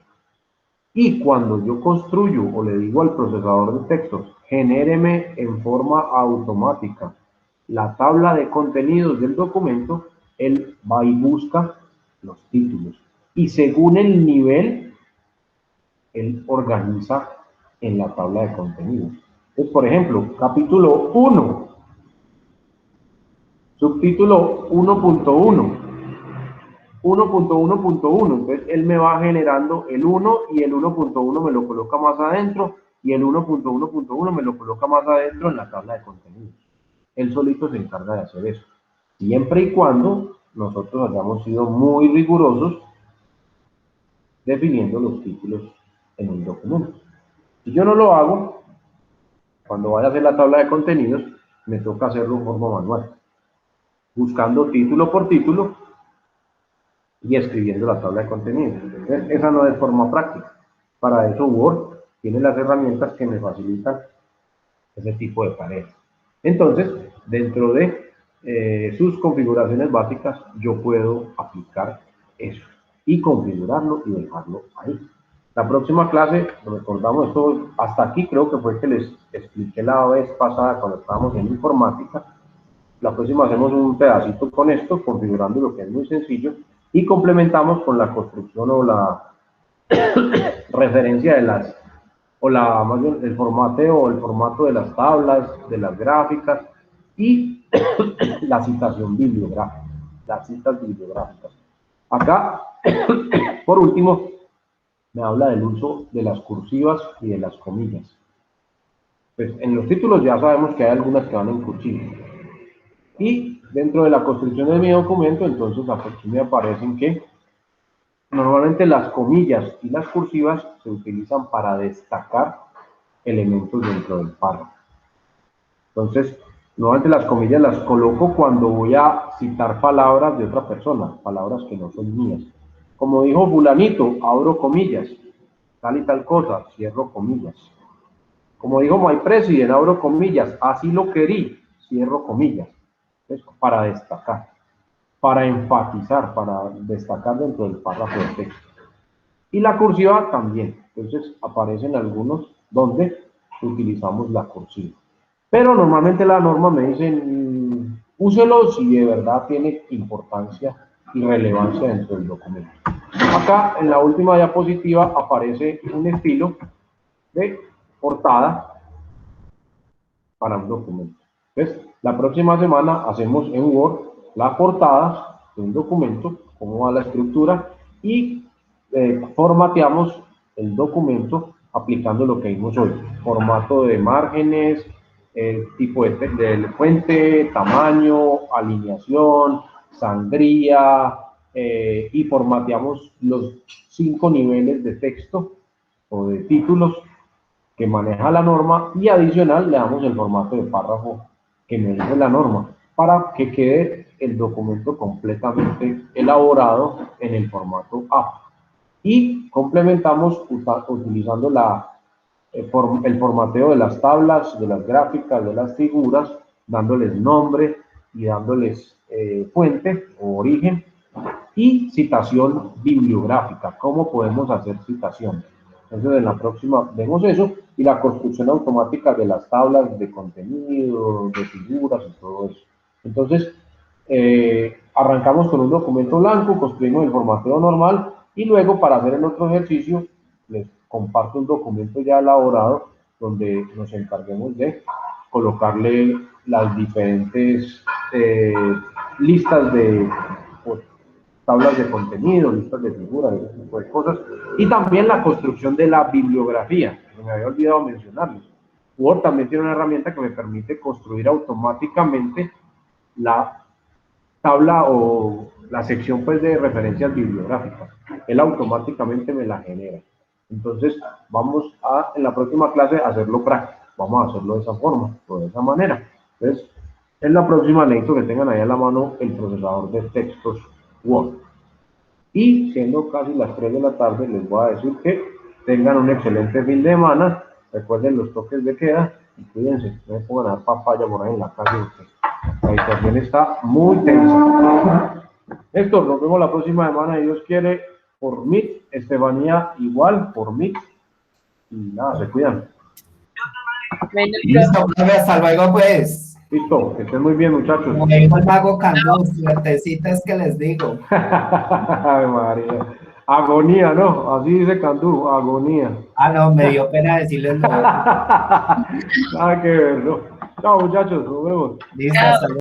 Y cuando yo construyo o le digo al procesador de textos, genéreme en forma automática la tabla de contenidos del documento, él va y busca los títulos. Y según el nivel, él organiza en la tabla de contenidos. Entonces, por ejemplo, capítulo 1, subtítulo 1.1, 1.1.1, entonces él me va generando el 1 y el 1.1 me lo coloca más adentro y el 1.1.1 me lo coloca más adentro en la tabla de contenidos. Él solito se encarga de hacer eso, siempre y cuando nosotros hayamos sido muy rigurosos definiendo los títulos en el documento. Si yo no lo hago, cuando vaya a hacer la tabla de contenidos, me toca hacerlo en forma manual, buscando título por título y escribiendo la tabla de contenidos. Entonces, esa no es forma práctica. Para eso Word tiene las herramientas que me facilitan ese tipo de tareas. Entonces, dentro de sus configuraciones básicas, yo puedo aplicar eso y configurarlo y dejarlo ahí. La próxima clase, recordamos esto, hasta aquí creo que fue que les expliqué la vez pasada cuando estábamos en informática. La próxima hacemos un pedacito con esto, configurando lo que es muy sencillo, y complementamos con la construcción o la referencia de las, o la, más bien, el formateo o el formato de las tablas, de las gráficas y la citación bibliográfica, las citas bibliográficas. Acá, por último, me habla del uso de las cursivas y de las comillas. Pues en los títulos ya sabemos que hay algunas que van en cursiva. Y dentro de la construcción de mi documento, entonces aquí me aparecen que normalmente las comillas y las cursivas se utilizan para destacar elementos dentro del párrafo. Entonces, normalmente las comillas las coloco cuando voy a citar palabras de otra persona, palabras que no son mías. Como dijo fulanito, abro comillas, tal y tal cosa, cierro comillas. Como dijo my president, abro comillas, así lo querí, cierro comillas. Es para destacar, para enfatizar, para destacar dentro del párrafo de texto. Y la cursiva también. Entonces aparecen algunos donde utilizamos la cursiva. Pero normalmente la norma me dicen, úselo si de verdad tiene importancia y relevancia dentro del documento. Acá en la última diapositiva aparece un estilo de portada para un documento. Entonces, la próxima semana hacemos en Word la portada de un documento, cómo va la estructura, y formateamos el documento aplicando lo que vimos hoy. Formato de márgenes, tipo de fuente, tamaño, alineación, sangría, y formateamos los 5 niveles de texto o de títulos que maneja la norma, y adicional le damos el formato de párrafo que me dice la norma para que quede el documento completamente elaborado en el formato APA. Y complementamos utilizando el formateo de las tablas, de las gráficas, de las figuras, dándoles nombre y dándoles fuente o origen, y citación bibliográfica. ¿Cómo podemos hacer citación? Entonces, en la próxima vemos eso, y la construcción automática de las tablas de contenido, de figuras y todo eso. Entonces, arrancamos con un documento blanco, construimos el formateo normal, y luego, para hacer el otro ejercicio, les comparto un documento ya elaborado donde nos encarguemos de colocarle las diferentes listas de tablas de contenido, listas de figuras, ese tipo de cosas, y también la construcción de la bibliografía, que me había olvidado mencionarles. Word también tiene una herramienta que me permite construir automáticamente la tabla o la sección, pues, de referencias bibliográficas. Él automáticamente me la genera. Entonces, vamos a, en la próxima clase, hacerlo práctico. Vamos a hacerlo de esa forma, o de esa manera. Entonces, en la próxima necesito que tengan ahí a la mano el procesador de textos Word. Y siendo casi las 3 de la tarde, les voy a decir que tengan un excelente fin de semana. Recuerden los toques de queda y cuídense. No me pongan a dar papaya por ahí en la calle, porque la situación está muy tensa. Héctor, nos vemos la próxima semana, si Dios quiere, por Meet. Estefanía, igual, por Meet. Y nada, se cuidan. Listo, profe, hasta luego, pues. Listo, que estén muy bien, muchachos. Como me dijo el mago Candú, suertecitas que les digo. Ay, María. Agonía, ¿no? Así dice Candú, agonía. Ah, no, me dio pena decirles lo otro. Nada que ver, ¿no? Chao, muchachos, nos vemos. Listo, hasta luego.